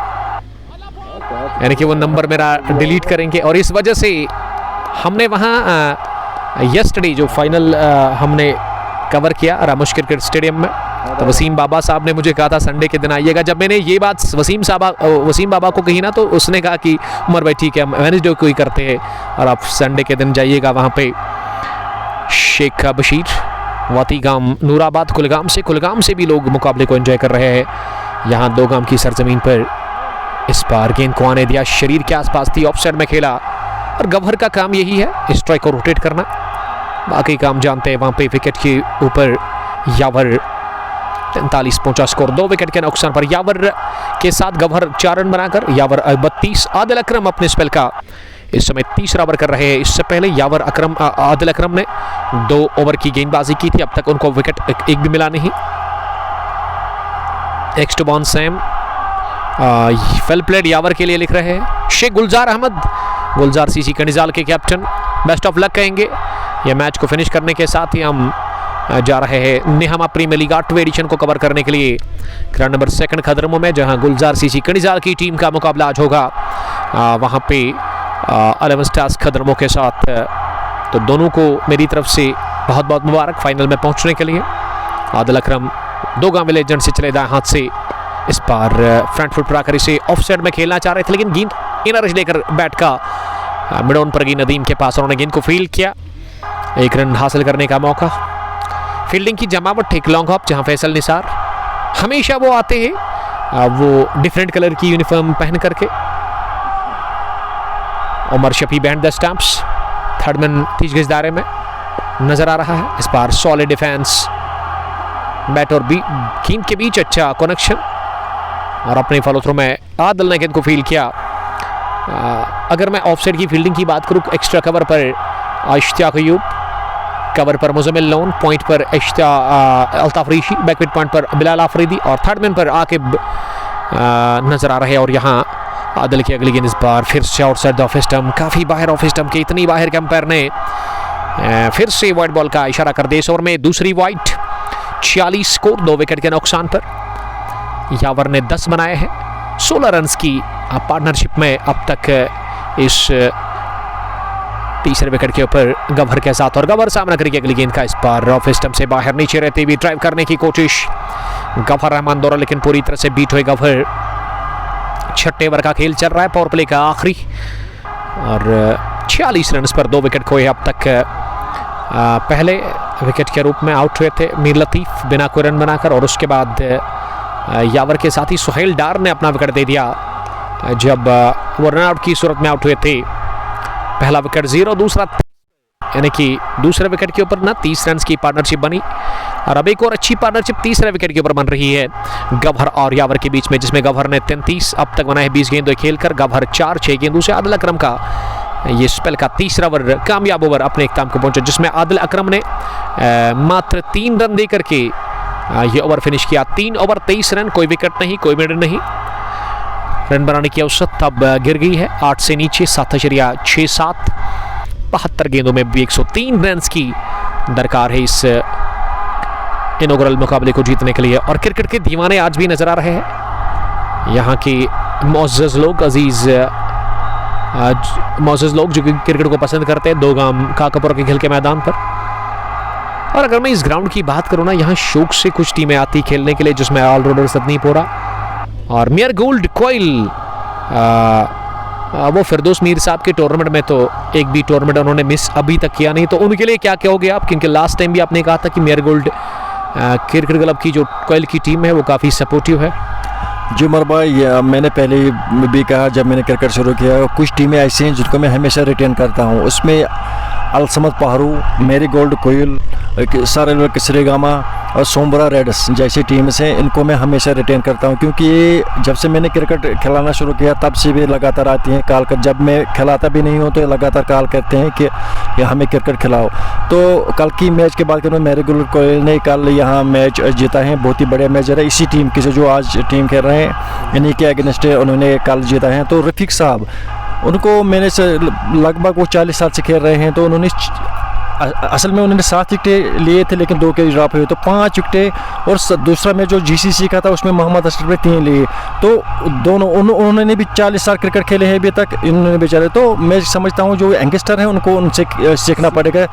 यानी कि वो नंबर मेरा डिलीट करेंगे। और इस वजह से हमने वहाँ यस्टरडे जो फाइनल हमने कवर किया रामोश क्रिकेट स्टेडियम में, तो वसीम बाबा साहब ने मुझे कहा था संडे के दिन आइएगा। जब मैंने ये बात वसीम बाबा को कही ना, तो उसने कहा कि उमर भाई ठीक है हम वेडनेसडे को ही करते हैं और आप संडे के दिन जाइएगा वहाँ पे। शेख बशीर, वातीगाम, नूराबाद, कुलगाम से भी लोग मुकाबले को एंजॉय कर रहे हैं। यहाँ दोगाम की सरजमीन पर इस बार गेंद को आने दिया, शरीर के आसपास थी, ऑफसाइड में खेला और गवहर का काम यही है स्ट्राइक को रोटेट करना, बाकी काम जानते हैं। वहाँ पे विकेट के ऊपर यावर 43 पहुंचा स्कोर, 2 विकेट के नुकसान पर। यावर के साथ गवहर 4 रन बनाकर यावर 32। आदिल अकरम अपने स्पेल का इस समय 30 ओवर कर रहे हैं। इससे पहले यावर आदिल अकरम ने 2 ओवर की गेंदबाजी की थी, अब तक उनको विकेट एक भी मिला नहीं। एक्सटोबॉन सैम वेल प्लेड यावर के लिए लिख रहे हैं। शेख गुलजार अहमद, गुलजार सीसी कनिजाल के कैप्टन, बेस्ट ऑफ लक कहेंगे। यह मैच को फिनिश करने के साथ ही हम जा रहे हैं नेहमा प्रीमियर लीग 8वें एडिशन को कवर करने के लिए ग्राउंड नंबर 2 खदरमो में, जहां गुलजार सीसी कनिजाल की टीम का मुकाबला आज होगा वहां पे 11 स्टार्स खदरमो के साथ। तो दोनों को मेरी तरफ से बहुत बहुत मुबारक फाइनल में पहुंचने के लिए। आदिल अकरम दोगाम विलेजेंड से चले दाएं हाथ से, इस बार फ्रंट फुट पर आकर इसे ऑफ साइड में खेलना चाह रहे थे, लेकिन गेंद इनर एज लेकर बैट का मिडॉन पर गई नदीम के पास, उन्होंने गेंद को फील्ड किया। 1 रन हासिल करने का मौका। फील्डिंग की जमावट, एक लॉन्ग हॉप, जहां फैसल निसार हमेशा वो आते हैं वो डिफरेंट कलर की यूनिफॉर्म पहन करके। Umar Shafi behind the stumps, third man 30 गज दायरे में नजर आ रहा है। इस बार सॉलिड डिफेंस, बैट और गेंद के बीच अच्छा कनेक्शन और अपने फॉलो थ्रो में आदिल ने गेंद को फील्ड किया अगर मैं ऑफसाइड की फील्डिंग की बात करूँ, एक्स्ट्रा कवर पर इश्तियाक अयूब, कवर पर मुजम्मिल लोन, पॉइंट पर अल्ताफ रीशी, बैकविट पॉइंट पर बिलाल आफरीदी और थर्ड मैन पर आकिब नजर आ रहे हैं। और यहाँ आदिल की अगली गेंद इस बार फिर से आउटसाइड द ऑफ स्टंप, काफ़ी बाहर ऑफ स्टंप के, इतनी बाहर के अंपायर ने फिर से वाइड बॉल का इशारा कर दिया। इस ओवर में दूसरी वाइड, 46 स्कोर, 2 विकेट के नुकसान पर। यावर ने 10 बनाए हैं, 16 रन्स की पार्टनरशिप में अब तक इस तीसरे विकेट के ऊपर गवर के साथ। और गवर सामना करके अगली गेंद का इस बार ऑफ स्टंप से बाहर नीचे रहते हुए ड्राइव करने की कोशिश, गफर रहमान दौरा, लेकिन पूरी तरह से बीट हुए गवर। 6 ओवर का खेल चल रहा है, पावर प्ले का आखिरी, और 46 रन पर 2 विकेट खोए अब तक। पहले विकेट के रूप में आउट हुए थे मीर लतीफ बिना कोई रन बनाकर, और उसके बाद यावर के साथ ही सुहेल डार ने अपना विकेट दे दिया जब वो रन आउट की सूरत में आउट हुए थे। पहला विकेट 0, दूसरा, यानी कि दूसरे विकेट के ऊपर ना 30 रन की पार्टनरशिप बनी, और अब एक और अच्छी पार्टनरशिप तीसरे विकेट के ऊपर बन रही है गवर और यावर के बीच में, जिसमें गवर ने 33 अब तक बनाए 20 गेंदों खेलकर, गवर 4-6 गेंदों से। आदिल अकरम का ये स्पेल का तीसरा ओवर, कामयाब ओवर अपने इख्तिताम को पहुंचा, जिसमें आदिल अकरम ने मात्र 3 रन दे करके ये ओवर फिनिश किया। 3 ओवर 23 रन, कोई विकेट नहीं, कोई मिडन नहीं। रन बनाने की औसत अब गिर गई है 8 से नीचे, 7.67। 72 गेंदों में भी 103 रन की दरकार है इस इनॉग्रल मुकाबले को जीतने के लिए। और क्रिकेट के दीवाने आज भी नजर आ रहे हैं, यहाँ के मोअज़्ज़ज़ लोग, मोअज़्ज़ज़ लोग जो क्रिकेट को पसंद करते हैं, दोगाम काकापुरा के खेल के मैदान पर। और अगर मैं इस ग्राउंड की बात करूँ ना, यहाँ शौक से कुछ टीमें आती खेलने के लिए, जिसमें ऑलराउंडर सदनीपोरा और मियर गोल्ड कोयल। वो फिरदौस मीर साहब के टूर्नामेंट में तो एक भी टूर्नामेंट उन्होंने मिस अभी तक किया नहीं, तो उनके लिए क्या कहोगे आप? क्योंकि लास्ट टाइम भी आपने कहा था कि मियर गोल्ड क्रिकेट क्लब की जो कोयल की टीम है वो काफ़ी सपोर्टिव है। जी उमर भाई, मैंने पहले भी कहा जब मैंने क्रिकेट शुरू किया, कुछ टीमें ऐसी हैं जिनको मैं हमेशा रिटेन करता हूँ। उसमें अलसमत पहरू, मेरी गोल्ड कोयल, सारेल किसरेगामा और सोमबरा रेड्स जैसी टीम्स हैं, इनको मैं हमेशा रिटेन करता हूं, क्योंकि ये जब से मैंने क्रिकेट खिलाना शुरू किया तब से भी लगातार आती हैं कॉल कर। जब मैं खिलाता भी नहीं हूं तो लगातार कॉल करते हैं कि हमें क्रिकेट खिलाओ। तो कल की मैच की बात करूँ, मेरी गोल्ड कोयल ने कल यहाँ मैच जीता है, बहुत ही बढ़िया मैच रहा। इसी टीम की से जो आज टीम खेल रहे हैं, इन्हीं के अगेंस्ट उन्होंने कल जीता है। तो रफ़ीक साहब, उनको मैंने लगभग वो 40 साल से खेल रहे हैं, तो उन्होंने असल में उन्होंने 7 विकेटें लिए थे, लेकिन 2 विकेट ड्रॉप हुए, तो 5 विकेटें। और दूसरा मैच जो GCC का था उसमें मोहम्मद अशरफ ने 3 लिए। तो दोनों उन्होंने भी 40 साल क्रिकेट खेले हैं अभी तक, इन्होंने बेचारे। तो मैं समझता हूँ जो यंगस्टर हैं उनको उनसे सीखना पड़ेगा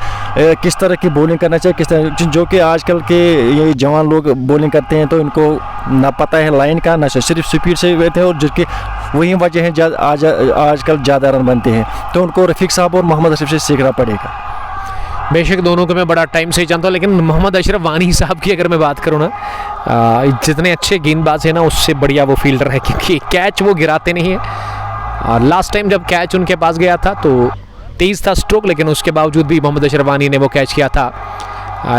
किस तरह की बॉलिंग करना चाहिए, किस तरह, जो कि आजकल के ये जवान लोग बॉलिंग करते हैं तो इनको ना पता है लाइन का, ना सिर्फ स्पीड से रहते हैं, और जिसकी वही वजह है आजकल ज़्यादा रन बनते हैं। तो उनको रफ़ीक साहब और मोहम्मद अशरफ से सीखना पड़ेगा। बेशक दोनों को मैं बड़ा टाइम से जानता हूँ, लेकिन मोहम्मद अशरफ वानी साहब की अगर मैं बात करूँ ना, जितने अच्छे गेंदबाज हैं ना, उससे बढ़िया वो फील्डर है, क्योंकि कैच वो गिराते नहीं है। और लास्ट टाइम जब कैच उनके पास गया था तो तेज़ था स्ट्रोक, लेकिन उसके बावजूद भी मोहम्मद अशरफ वानी ने वो कैच किया था,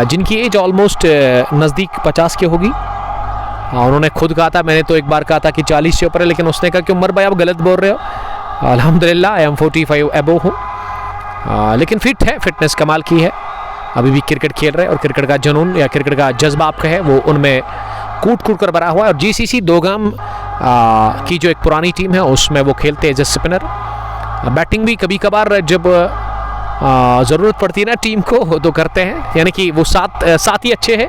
जिनकी एज ऑलमोस्ट नज़दीक 50 की होगी। उन्होंने खुद कहा था, मैंने तो एक बार कहा था कि 40 से ऊपर है, लेकिन उसने कहा कि उमर भाई आप गलत बोल रहे हो, अल्हम्दुलिल्लाह आई एम 45 एबो हूँ। लेकिन फिट है, फिटनेस कमाल की है, अभी भी क्रिकेट खेल रहे हैं, और क्रिकेट का जुनून या क्रिकेट का जज्बा आपका है वो उनमें कूट कूट कर भरा हुआ है। और GCC दोगाम की जो एक पुरानी टीम है उसमें वो खेलते हैं एज ए स्पिनर। बैटिंग भी कभी कभार जब ज़रूरत पड़ती है ना टीम को तो करते हैं, यानी कि वो साथ ही अच्छे हैं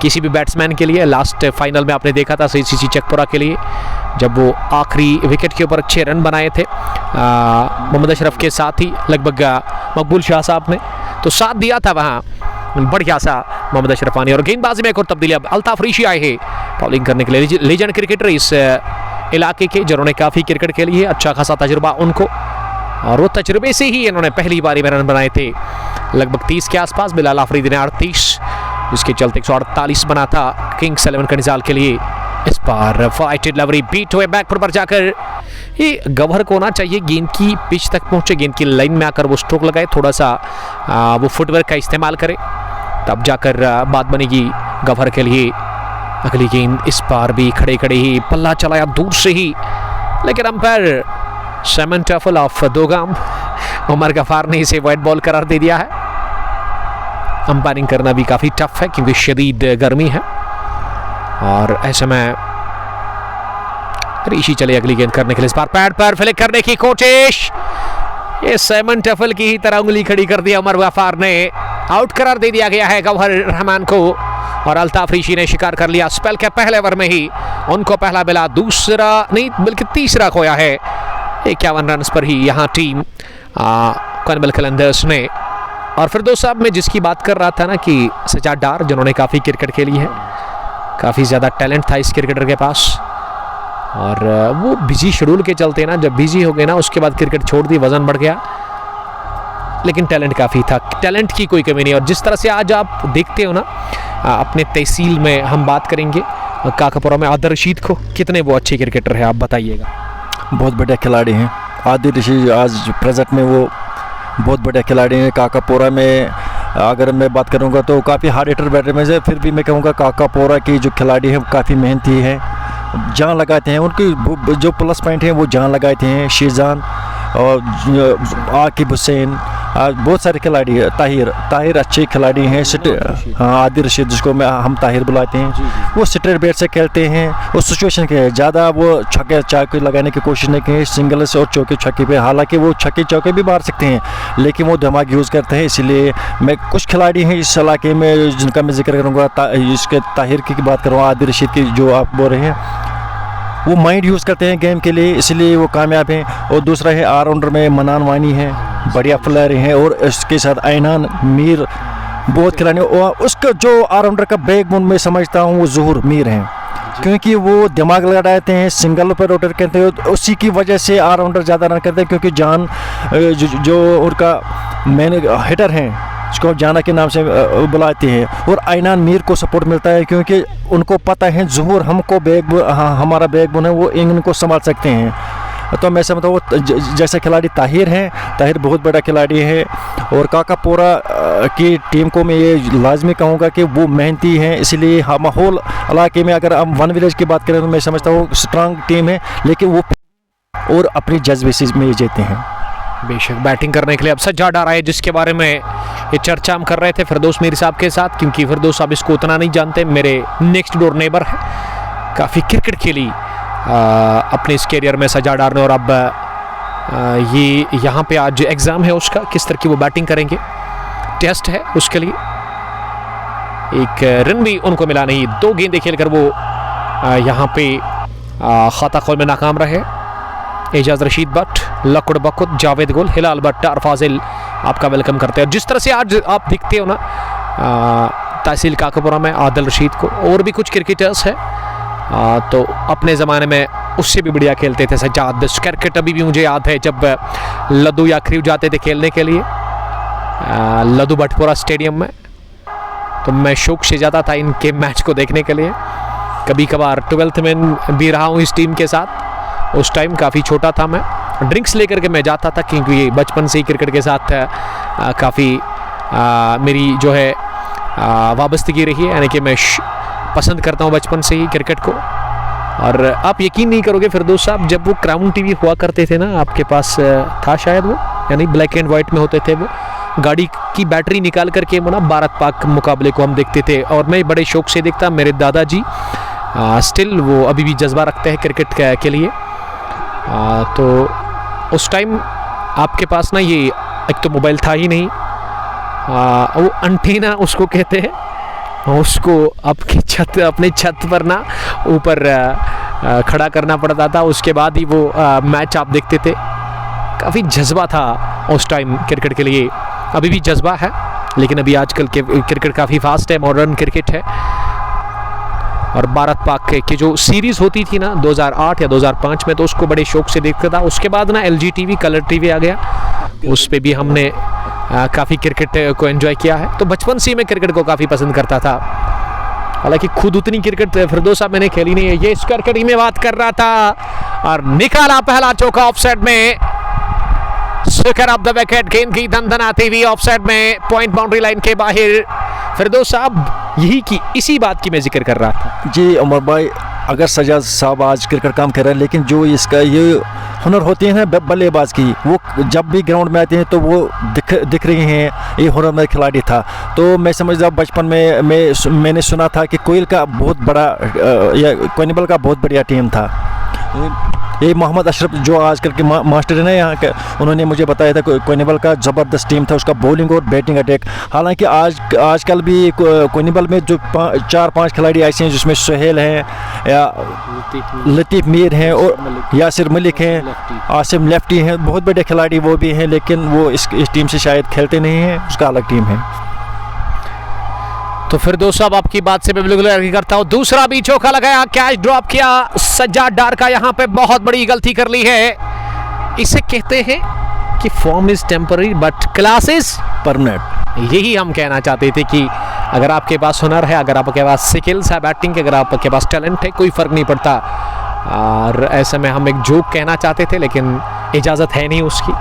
किसी भी बैट्समैन के लिए। लास्ट फाइनल में आपने देखा था CCC चकपुरा के लिए, जब वो आखिरी विकेट के ऊपर अच्छे रन बनाए थे मोहम्मद अशरफ के साथ ही, लगभग मकबूल शाह साहब ने तो साथ दिया था वहाँ, बढ़िया सा मोहम्मद अशरफ वानी। और गेंदबाजी में एक और तब्दीली, अब अल्ताफ रीशी आए हैं बॉलिंग करने के लिए, लेजेंड क्रिकेटर इस इलाके के, जिन्होंने काफ़ी क्रिकेट खेली है, अच्छा खासा तजुर्बा उनको, और वो तजुर्बे से ही इन्होंने पहली बारी में रन बनाए थे लगभग 30 के आसपास। बिलाल आफरीदी ने 38, जिसके चलते 148 बना था किंग्स 11 का निजाल के लिए। इस बार फाइटेड लवरी बीट हुए बैक पर जाकर, ये गवर को ना चाहिए गेंद की पिच तक पहुंचे, गेंद की लाइन में आकर वो स्ट्रोक लगाए, थोड़ा सा वो फुटवर्क का इस्तेमाल करे, तब जाकर बात बनेगी गवर के लिए। अगली गेंद इस बार भी खड़े खड़े ही पल्ला चलाया दूर से ही, लेकिन umpire Simon Taufel of Dogam, Umar Gaffar ने इसे वाइड बॉल करार दे दिया है। अंपायरिंग करना भी काफ़ी टफ है क्योंकि शदीद गर्मी है और ऐसे में ऋषि चले अगली गेंद करने के लिए। इस बार पैड पर फ्लिक करने की कोशिश, ये सेमन टफल की ही तरह उंगली खड़ी कर दिया उमर गफार ने। आउट करार दे दिया गया है गौहर रहमान को और अल्ताफ ऋषि ने शिकार कर लिया। स्पेल के पहले ओवर में ही उनको पहला मिला, दूसरा नहीं बल्कि तीसरा खोया है। 51 रन पर ही यहाँ टीम कॉर्नवेल कलंदर्स ने। और फिरदौस साहब मैं जिसकी बात कर रहा था ना कि सजाद डार, जिन्होंने काफ़ी क्रिकेट खेली है, काफ़ी ज़्यादा टैलेंट था इस क्रिकेटर के पास और वो बिजी शेड्यूल के चलते ना, जब बिजी हो गए ना उसके बाद क्रिकेट छोड़ दी, वजन बढ़ गया, लेकिन टैलेंट काफ़ी था, टैलेंट की कोई कमी नहीं। और जिस तरह से आज आप देखते हो ना अपने तहसील में, हम बात करेंगे काकापुरा में आदिल रशीद को, कितने वो अच्छे क्रिकेटर हैं आप बताइएगा। बहुत बढ़िया खिलाड़ी हैं आदिल रशीद, आज प्रेजेंट में वो बहुत बढ़िया खिलाड़ी हैं। काकापुरा में अगर मैं बात करूंगा तो काफ़ी हार्ड हिटर बैटर में से, फिर भी मैं कहूँगा काकापुरा की जो खिलाड़ी हैं काफ़ी मेहनती है, जान लगाते हैं। उनकी जो प्लस पॉइंट हैं वो जान लगाते हैं। शीजान और आकिब हुसैन, बहुत सारे खिलाड़ी हैं। ताहिर अच्छे खिलाड़ी हैं। हाँ, आदिल रशीद जिसको हम ताहिर बुलाते हैं, वो स्ट्रेट बैट से खेलते हैं। उस सिचुएशन के ज़्यादा वो छक्के चौके लगाने की कोशिश नहीं की, सिंगल से और चौके छक्के पे। हालांकि वो छक्के चौके भी मार सकते हैं लेकिन वो दिमाग यूज़ करते हैं। इसलिए मैं कुछ खिलाड़ी हैं इस इलाके में जिनका मैं जिक्र करूँगा। इसके ताहिर की बात करूँगा, आदिल रशीद की जो आप बोल रहे हैं, वो माइंड यूज़ करते हैं गेम के लिए, इसलिए वो कामयाब हैं। और दूसरा है ऑलराउंडर में मनान वानी है, बढ़िया प्लेयर हैं। और इसके साथ ऐनान मीर बहुत खिलाड़ी, और उसका जो ऑलराउंडर का बैकबोन मैं समझता हूँ वो ज़ुहूर मीर हैं, क्योंकि वो दिमाग लगाते हैं, सिंगल पर रोटेट करते हैं, उसी की वजह से ऑलराउंडर ज़्यादा रन करते हैं। क्योंकि जान जो उनका मैन हिटर हैं जिसको जाना के नाम से बुलाते हैं, और ऐनान मीर को सपोर्ट मिलता है क्योंकि उनको पता है ज़ुहूर हमको हमारा बैकबोन है, वो इनको संभाल सकते हैं। तो मैं समझता हूँ जैसे खिलाड़ी ताहिर हैं, ताहिर बहुत बड़ा खिलाड़ी है। और काकापुरा की टीम को मैं ये लाजमी कहूँगा कि वो मेहनती हैं, इसलिए माहौल इलाके में अगर हम वन विलेज की बात करें तो मैं समझता हूँ स्ट्रांग टीम है, लेकिन वो और अपनी जज्बे से में जीते हैं। बेशक बैटिंग करने के लिए अब सज्जाद डार आए, जिसके बारे में ये चर्चा हम कर रहे थे फिरदौस मीर साहब के साथ, क्योंकि फिरदौस साहब इसको उतना नहीं जानते, मेरे नेक्स्ट डोर नेबर है, काफ़ी क्रिकेट खेली अपने इस कैरियर में सज्जाद डार ने। और अब ये यहाँ पे आज एग्ज़ाम है उसका, किस तरह की वो बैटिंग करेंगे, टेस्ट है उसके लिए। एक रन भी उनको मिला नहीं, 2 गेंदें खेलकर वो यहाँ पे खाता खोल में नाकाम रहे। एजाज रशीद भट्ट, लकुड़ बकुत, जावेद गुल, हिलाल भट्ट और फाजिल आपका वेलकम करते हैं। जिस तरह से आज आप दिखते हो ना तहसील काकापुरा में आदिल रशीद को, और भी कुछ क्रिकेटर्स हैं तो अपने ज़माने में उससे भी बढ़िया खेलते थे सज्जाद। क्रिकेट अभी भी मुझे याद है जब लद्दू या खरीव जाते थे खेलने के लिए लद्दू भटपुरा स्टेडियम में, तो मैं शौक से जाता था इनके मैच को देखने के लिए। कभी कभार 12th में भी रहा हूँ इस टीम के साथ, उस टाइम काफ़ी छोटा था मैं, ड्रिंक्स लेकर के मैं जाता था क्योंकि ये बचपन से ही क्रिकेट के साथ काफ़ी मेरी जो है वाबस्तगी रही है, यानी कि मैं पसंद करता हूँ बचपन से ही क्रिकेट को। और आप यकीन नहीं करोगे फिरदौस साहब, जब वो क्राउन टीवी हुआ करते थे ना, आपके पास था शायद वो, यानी ब्लैक एंड वाइट में होते थे वो, गाड़ी की बैटरी निकाल करके वो ना भारत पाक मुकाबले को हम देखते थे और मैं बड़े शौक से देखता। मेरे दादाजी स्टिल वो अभी भी जज्बा रखते हैं क्रिकेट के लिए। तो उस टाइम आपके पास ना ये एक तो मोबाइल था ही नहीं, वो एंटीना उसको कहते हैं, उसको अपनी छत पर ना ऊपर खड़ा करना पड़ता था, उसके बाद ही वो मैच आप देखते थे। काफ़ी जज्बा था उस टाइम क्रिकेट के लिए, अभी भी जज्बा है, लेकिन अभी आजकल के क्रिकेट काफ़ी फास्ट है, मॉडर्न क्रिकेट है। और भारत पाक की जो सीरीज़ होती थी ना 2008 या 2005 में, तो उसको बड़े शौक से देखता था। उसके बाद ना LG TV कलर टीवी आ गया, उस पर भी हमने काफ़ी क्रिकेट को एंजॉय किया है। तो बचपन से मैं क्रिकेट को काफ़ी पसंद करता था, हालांकि खुद उतनी क्रिकेट फिरदौस साहब मैंने खेली नहीं है। ये इस क्रिकेट में बात कर रहा था और निकाला पहला चौका ऑफसाइड में, स्विकर ऑफ द विकेट, गेंद की दंदनाती हुई ऑफसाइड में, पॉइंट बाउंड्री लाइन के बाहर। फिरदौस साहब यही की इसी बात की मैं जिक्र कर रहा था। जी उमर भाई, अगर सज्जाद साहब आज क्रिकेट काम कर रहे हैं, लेकिन जो इसका ये हुनर होती है ना बल्लेबाज की, वो जब भी ग्राउंड में आते हैं तो वो दिख रहे हैं, ये हुनरमंद खिलाड़ी था। तो मैं समझता हूँ बचपन में मैंने सुना था कि कोयल का बहुत बड़ा या कोनिबल का बहुत बढ़िया टीम था। ये मोहम्मद अशरफ जो आजकल के मास्टर है ना यहाँ के, उन्होंने मुझे बताया था कोनिबल का ज़बरदस्त टीम था, उसका बॉलिंग और बैटिंग अटैक। हालांकि आजकल भी कोनिबल में जो 4-5 खिलाड़ी ऐसे हैं जिसमें सुहेल हैं या लतीफ़ मीर हैं और यासिर मलिक हैं, आसिम लेफ्टी हैं, बहुत बड़े खिलाड़ी वो भी हैं, लेकिन वो इस टीम से शायद खेलते नहीं हैं, उसका अलग टीम है। तो फिर दोस्तों अब आपकी बात से मैं बिल्कुल एग्री करता हूं। दूसरा भी चौका लगाया, कैच ड्रॉप किया सज्जाद डार का, यहां पे बहुत बड़ी गलती कर ली है। इसे कहते हैं कि form is temporary but class is permanent. यही हम कहना चाहते थे कि अगर आपके पास हुनर है, अगर आपके पास स्किल्स है बैटिंग के, अगर आपके पास टैलेंट है, कोई फ़र्क नहीं पड़ता। और ऐसे में हम एक जोक कहना चाहते थे लेकिन इजाज़त है नहीं उसकी।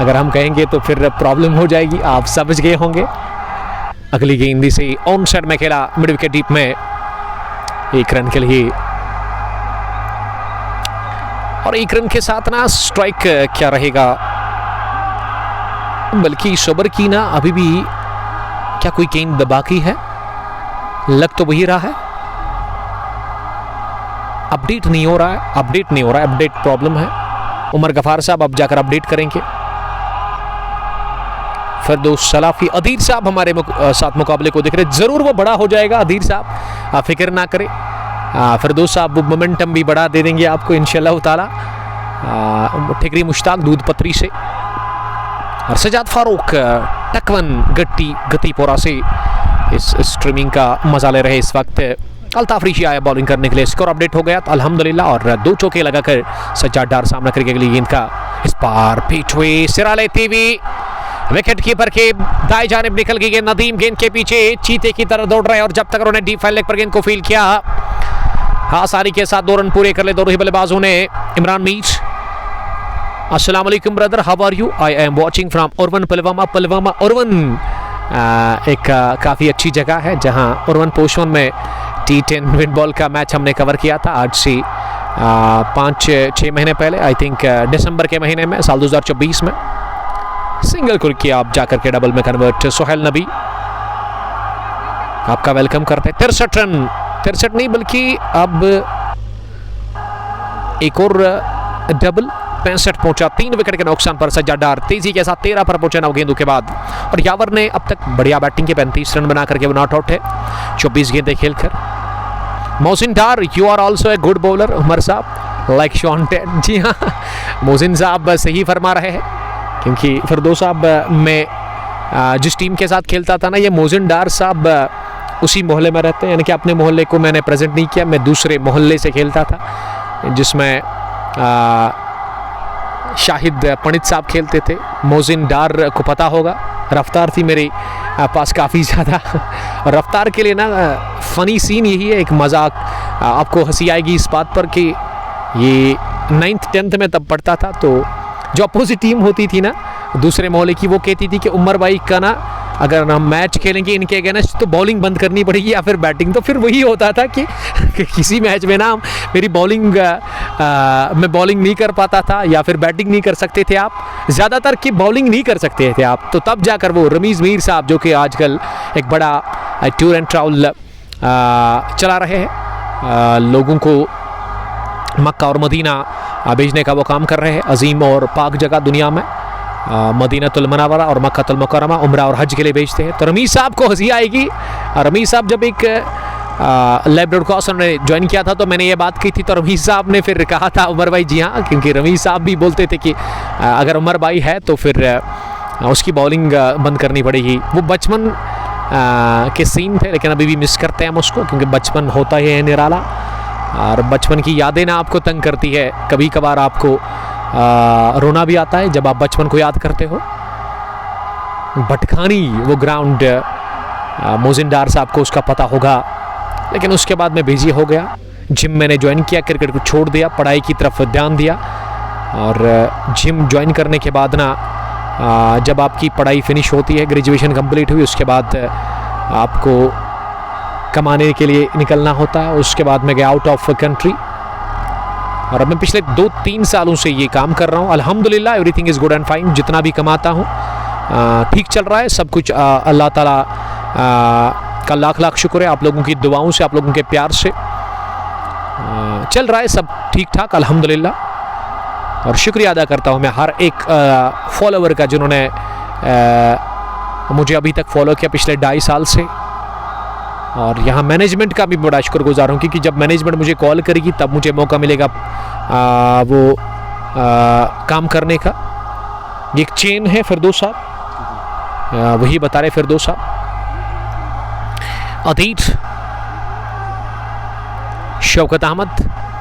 अगर हम कहेंगे तो फिर प्रॉब्लम हो जाएगी, आप समझ गए होंगे। अगली गेंद से ऑन साइड में खेला, मिड विकेट डीप में 1 रन के लिए, और 1 रन के साथ ना स्ट्राइक क्या रहेगा, बल्कि सोबर की ना अभी भी क्या कोई गेंद बाकी है, लग तो वही रहा है। अपडेट नहीं हो रहा है, अपडेट प्रॉब्लम है। उमर गफार साहब अब जाकर अपडेट करेंगे। फिरदौस सलाफी, अदीर साहब हमारे साथ मुकाबले को देख रहे, ज़रूर वो बड़ा हो जाएगा अदीर साहब, आप फिक्र ना करें। फिरदौस साहब वो मोमेंटम भी बढ़ा दे देंगे आपको इंशाल्लाह ताला। ठिकरी मुश्ताक दूध पत्री से, और सजाद फारूक टकवन गतिपोरा से इस स्ट्रीमिंग का मजा ले रहे इस वक्त। अल्ताफ ऋषि आया बॉलिंग करने के लिए, स्कोर अपडेट हो गया तो अल्हम्दुलिल्लाह, और 2 चौके लगाकर सज्जाद डार सामना करके अगली गेंद का इस पार पीट हुई, सिरा लेती हुई विकेट कीपर के दाएं जानिब निकल गई गेंद। नदीम गेंद के पीछे चीते की तरह दौड़ रहे, और जब तक उन्होंने डीप फाइल लेग पर गेंद को फील किया, आसानी के साथ 2 रन पूरे कर ले दोनों ही बल्लेबाजों ने। इमरान मीर, अस्सलाम वालेकुम brother, how are you, I am watching from Urwan Pulwama. Urwan एक काफ़ी अच्छी जगह है जहां उरवन पोशवन में T10 विन बॉल का मैच हमने कवर किया था आज से 5-6 महीने पहले, आई थिंक दिसंबर के महीने में, साल 2024 में। सिंगल को किया, आप जाकर के डबल में कन्वर्ट। सोहेल नबी आपका वेलकम करते हैं। 63 रन, 63 नहीं बल्कि अब एक और डबल, 65 पहुंचा। 3 विकेट के नुकसान पर सज्जाद डार तेजी के साथ 13 पर पहुंचे 9 गेंदों के बाद, और यावर ने अब तक बढ़िया बैटिंग के 35 रन बना करके वो नॉट आउट है 24 गेंदें खेलकर। Mohsin Dar, you are also a good bowler Umar साहब, लाइक शॉन टेट। जी हाँ, मोहसिन साहब सही फरमा रहे हैं, क्योंकि फिरदौस साहब मैं जिस टीम के साथ खेलता था ना, ये मोहसिन डार साहब उसी मोहल्ले में रहते हैं, यानी कि अपने मोहल्ले को मैंने प्रेजेंट नहीं किया, मैं दूसरे मोहल्ले से खेलता था जिसमें शाहिद पंडित साहब खेलते थे। मोहसिन डार को पता होगा, रफ्तार थी मेरे पास काफ़ी ज़्यादा, और रफ्तार के लिए ना फ़नी सीन यही है, एक मजाक, आपको हंसी आएगी इस बात पर कि ये 9th 10th में तब पढ़ता था, तो जो अपोजिट टीम होती थी ना दूसरे मोहल्ले की, वो कहती थी कि उमर भाई का ना अगर हम मैच खेलेंगे इनके अगेंस्ट तो बॉलिंग बंद करनी पड़ेगी या फिर बैटिंग। तो फिर वही होता था कि किसी मैच में ना मेरी बॉलिंग मैं बॉलिंग नहीं कर पाता था या फिर बैटिंग नहीं कर सकते थे आप, ज़्यादातर की बॉलिंग नहीं कर सकते थे आप। तो तब जाकर वो रमीज़ मीर साहब, जो कि आजकल एक बड़ा टूर एंड ट्रैवल चला रहे हैं, लोगों को मक्का और मदीना भेजने का वो काम कर रहे हैं, अजीम और पाक जगह दुनिया में, मदीनतुल मुनव्वरा और मक्कातुल मुकर्रमा, उम्रा और हज के लिए भेजते हैं। तो रमीज़ साहब को हंसी आएगी। रमीज़ साहब जब एक लाइव ब्रॉडकास्ट उन्होंने ज्वाइन किया था तो मैंने ये बात की थी, तो रमीज़ साहब ने फिर कहा था उमर भाई, जी हाँ, क्योंकि रमीज़ साहब भी बोलते थे कि अगर उमर भाई है तो फिर उसकी बॉलिंग बंद करनी पड़ेगी। वो बचपन के सीन थे, लेकिन अभी भी मिस करते हैं हम उसको, क्योंकि बचपन होता ही है निराला, और बचपन की यादें ना आपको तंग करती है, कभी कभार आपको रोना भी आता है जब आप बचपन को याद करते हो। भटखानी वो ग्राउंड, मोहसिन डार साहब को उसका पता होगा, लेकिन उसके बाद मैं बिजी हो गया, जिम मैंने ज्वाइन किया, क्रिकेट को छोड़ दिया, पढ़ाई की तरफ ध्यान दिया, और जिम ज्वाइन करने के बाद ना जब आपकी पढ़ाई फिनिश होती है, ग्रेजुएशन कंप्लीट हुई, उसके बाद आपको कमाने के लिए निकलना होता है। उसके बाद मैं गया आउट ऑफ कंट्री, और अब मैं पिछले 2-3 सालों से ये काम कर रहा हूँ। अल्हम्दुलिल्लाह everything is good and fine. जितना भी कमाता हूँ ठीक चल रहा है, सब कुछ अल्लाह ताला का लाख लाख शुक्र है। आप लोगों की दुआओं से, आप लोगों के प्यार से चल रहा है सब ठीक ठाक अल्हम्दुलिल्लाह। और शुक्रिया अदा करता हूँ मैं हर एक फॉलोवर का जिन्होंने मुझे अभी तक फॉलो किया पिछले 2.5 साल से। और यहाँ मैनेजमेंट का भी बड़ा शुक्रगुजार हूँ, क्योंकि जब मैनेजमेंट मुझे कॉल करेगी तब मुझे मौका मिलेगा वो काम करने का। ये एक चेन है फिरदौस साहब, वही बता रहे फिरदौस साहब। अतीत शौकत अहमद,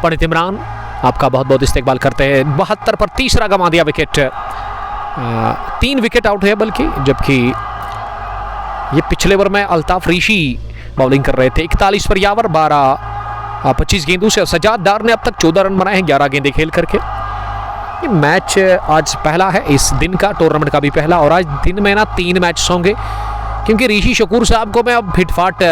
पंडित इमरान आपका बहुत बहुत इस्तेकबाल करते हैं। 72 पर तीसरा गंवा दिया विकेट, 3 विकेट आउट है बल्कि, जबकि ये पिछले ओवर में अल्ताफ ऋषि बॉलिंग कर रहे थे। 41 पर यावर, 25 गेंदों से। सजाद डार ने अब तक 14 रन बनाए हैं 11 गेंदें खेल करके। ये मैच आज पहला है इस दिन का, टूर्नामेंट का भी पहला। और आज दिन में ना 3 मैच होंगे, क्योंकि ऋषि शकूर साहब को मैं अब हिटफाट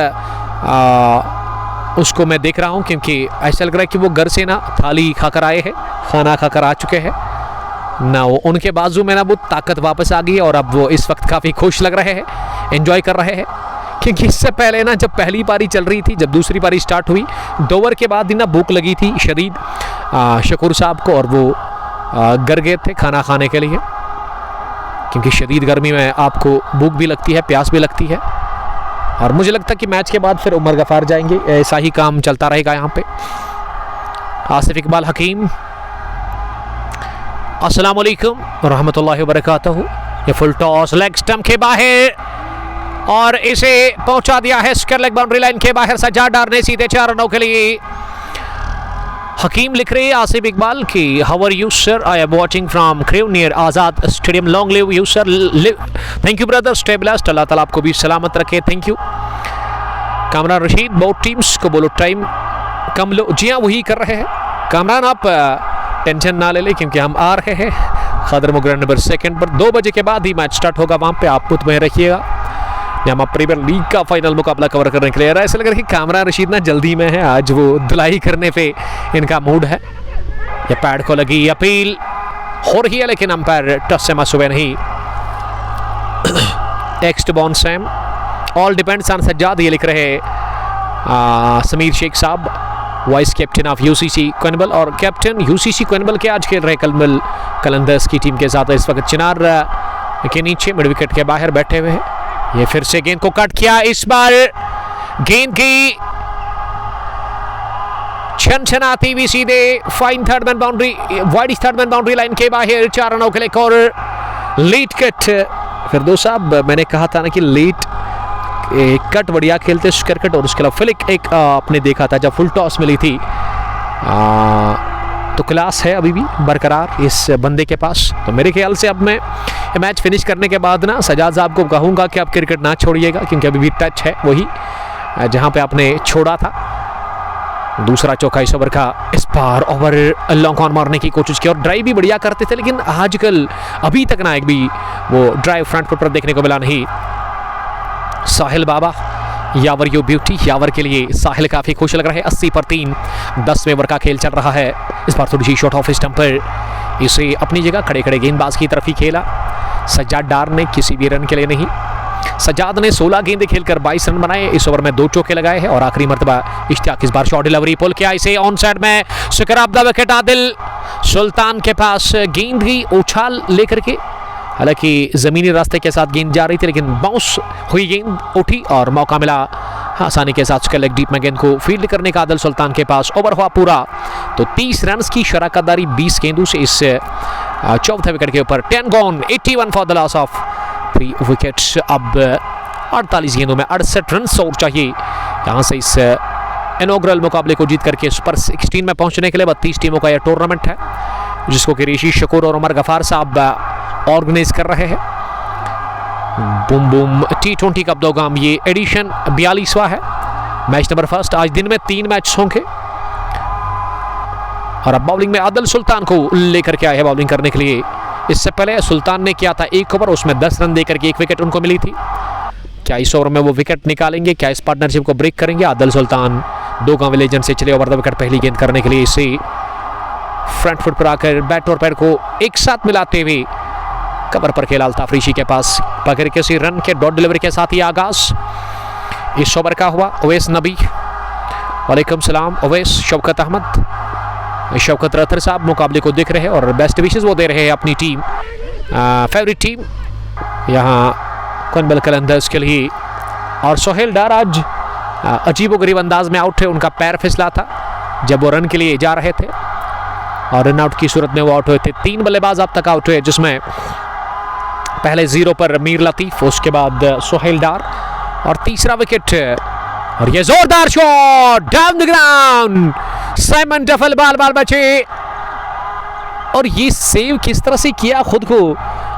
उसको मैं देख रहा हूँ, क्योंकि ऐसा लग रहा है कि वो घर से ना थाली खाकर आए हैं, खाना खाकर आ चुके हैं ना। वो उनके बाजू में ना वो ताकत वापस आ गई है और अब वो इस वक्त काफ़ी खुश लग रहे हैं, एंजॉय कर रहे हैं। क्योंकि इससे पहले ना जब पहली पारी चल रही थी, जब दूसरी पारी स्टार्ट हुई, 2 ओवर के बाद ही ना भूख लगी थी शदीद शकूर साहब को, और वो घर गए थे खाना खाने के लिए, क्योंकि शदीद गर्मी में आपको भूख भी लगती है, प्यास भी लगती है। और मुझे लगता है कि मैच के बाद फिर उमर गफार जाएंगे, ऐसा ही काम चलता रहेगा यहाँ पे। आसिफ इकबाल हकीम, अस्सलाम वालेकुम रहमतुल्लाहि व बरकातहू। ये फुल टॉस लेग स्टंप के बाहर और इसे पहुंचा दिया है स्क्वायर लेग बाउंड्री लाइन के बाहर। सज्जाद डार ने सीधे 4 रनों के लिए। हकीम लिख रहे हैं आसिफ इकबाल की, how are you sir, I am watching from Khrew near Azad stadium, long live you sir, thank you brother, stay blessed, अल्लाह ताला आपको भी सलामत रखे, थैंक यू। कामरान रशीद, बहुत टीम्स को बोलो टाइम कम लो। जी हाँ, वही कर रहे हैं कामरान, आप टेंशन ना ले लें, क्योंकि हम आ रहे हैं खदर मुगरा नंबर 2 पर। 2 बजे के बाद ही मैच स्टार्ट होगा, वहाँ पे आप मुतमईन रखिएगा। हम प्रीमियर लीग का फाइनल मुकाबला कवर करने के लिए ऐसा लग रहा है कि कामरान रशीद ना जल्दी में है, आज वो धुलाई करने पे इनका मूड है। ये पैड को लगी अपील हो रही है, लेकिन अंपायर टच से मसूबे नहीं। टेक्स्ट बॉन सैम, ऑल डिपेंड्स ऑन सज्जाद, ये लिख रहे समीर शेख साहब, vice captain of UCC Kanbal, और कैप्टन यूसीसी कनबल के आज खेल रहे कलमल कलंदर्स की टीम के साथ। इस वक्त चिनार के नीचे मिड विकेट के बाहर बैठे हुए हैं। ये फिर से गेंद को कट किया, इस बार गेंद की छनछनाती हुई सीधे fine third man boundary, wide third man boundary line के बाहर। 4 रनों के लिए और लीड कट। फिरदौस साहब, मैंने कहा था ना कि लीड कट बढ़िया खेलते स्क्वायर कट, और उसके अलावा फ्लिक एक आपने देखा था जब फुल टॉस मिली थी, तो क्लास है अभी भी बरकरार इस बंदे के पास। तो मेरे ख्याल से अब मैं मैच फिनिश करने के बाद ना सजाद साहब को कहूँगा कि आप क्रिकेट ना छोड़िएगा, क्योंकि अभी भी टच है वही जहाँ पे आपने छोड़ा था। दूसरा चौका इस ओवर का, इस बार ओवर लॉन्ग ऑन मारने की कोशिश की और ड्राइव भी बढ़िया करते थे, लेकिन आजकल अभी तक ना एक भी वो ड्राइव फ्रंट फुट पर देखने को मिला नहीं। साहिल बाबा, यावर यू ब्यूटी, यावर के लिए साहिल काफ़ी खुश लग रहा है। 80 पर 3, 10वें ओवर का खेल चल रहा है। इस बार थोड़ी सी शॉट ऑफ स्टंप पर इसे अपनी जगह खड़े खड़े गेंदबाज की तरफ ही खेला। सज्जाद डार ने किसी भी रन के लिए नहीं। सज्जाद ने 16 गेंदें खेलकर 22 रन बनाए। इस ओवर में 2 चौके लगाए हैं और आखिरी मरतबा इश्तियाक इस बार शॉट डिलीवरी पुल किया, इसे ऑन साइड में square of the wicket. Adil Sultan के पास गेंद ही उछाल लेकर के, हालांकि ज़मीनी रास्ते के साथ गेंद जा रही थी, लेकिन बाउंस हुई गेंद उठी और मौका मिला आसानी के साथ उसके लेग डीप में गेंद को फील्ड करने का। आदिल सुल्तान के पास ओवर हुआ पूरा, तो 30 रन की शराकतदारी 20 गेंदों से इस चौथे विकेट के ऊपर। 10 gone, 81 for the loss of 3 wickets. अब 48 गेंदों में 68 रन और चाहिए यहाँ से इस इनॉग्रल मुकाबले को जीत करके सुपर 16 में पहुंचने के लिए। 32 टीमों का यह टूर्नामेंट है, जिसको कि ऋषि शकूर और उमर गफार साहब ऑर्गेनाइज कर रहे हैं। बूम बूम T20 कप दोगाम, ये एडिशन 42वां है। Match number 1। आज दिन में 3 मैच होंगे और अब बॉलिंग में आदिल सुल्तान को लेकर के आए हैं बॉलिंग करने के लिए। इससे पहले सुल्तान ने किया था 1 ओवर, उसमें 10 रन देकर के 1 विकेट उनको मिली थी। क्या इस ओवर में वो विकेट निकालेंगे, क्या इस पार्टनरशिप को ब्रेक करेंगे? आदिल सुल्तान 2 गांव लेजेंड से चले ओवर द विकेट पहली गेंद करने के लिए। इसे फ्रंट फुट पर आकर बैट और पैर को एक साथ मिलाते हुए कवर पर खेला अल्ताफ ऋषि के पास, पकड़ के उसी रन के डॉट डिलीवरी के साथ ही आगाज इस ओवर का हुआ। ओवैस नबी, वालेकुम सलाम ओवैस। शौकत अहमद, शौकत रथर साहब मुकाबले को देख रहे हैं और बेस्ट विशेस वो दे रहे हैं अपनी टीम, फेवरेट टीम यहाँ कनबल कलंदर्स के लिए। और सोहेल डार आज अजीबोगरीब अंदाज में आउट है, उनका पैर फिसला था जब वो रन के लिए जा रहे थे और रन आउट की सूरत में वो आउट हुए थे। 3 बल्लेबाज अब तक आउट हुए, जिसमें पहले 0 पर मीर लतीफ, उसके बाद सोहेल डार और तीसरा विकेट। और ये जोरदार shot down the ground, Simon duffel बाल बचे और ये सेव किस तरह से किया खुद को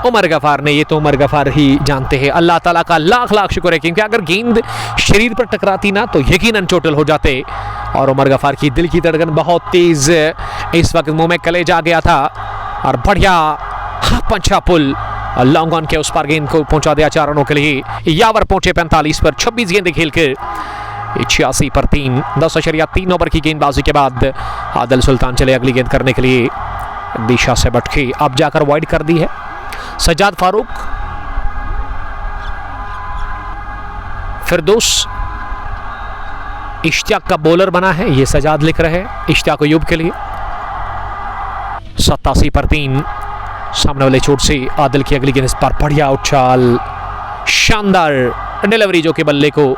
उमर गफार ने, ये तो उमर गफार ही जानते हैं। अल्लाह ताला का लाख लाख शुक्र है क्योंकि अगर गेंद शरीर पर टकराती ना तो यकीनन चोटिल हो जाते। और उमर गफार की दिल की धड़कन बहुत तेज इस वक्त मुंह में कलेजा आ गया था और बढ़िया पंचा पुल लॉन्ग ऑन के उस पार गेंद को पहुंचा दिया 4 रनों के लिए। यावर पहुंचे 45 पर 26 गेंदें खेलकर 86 पर 3, 10.3 ओवर की गेंदबाजी के बाद आदिल सुल्तान चले अगली गेंद करने के लिए। दिशा से बटके अब जाकर वाइड कर दी है। सज्जाद फारूक, फिरदौस इश्तियाक का बॉलर बना है, ये सजाद लिख रहे हैं इश्तियाक अयूब के लिए। 87 पर 3 सामने वाले चोट से आदिल की अगली गेंद, इस पर बढ़िया उछाल, शानदार डिलीवरी जो कि बल्ले को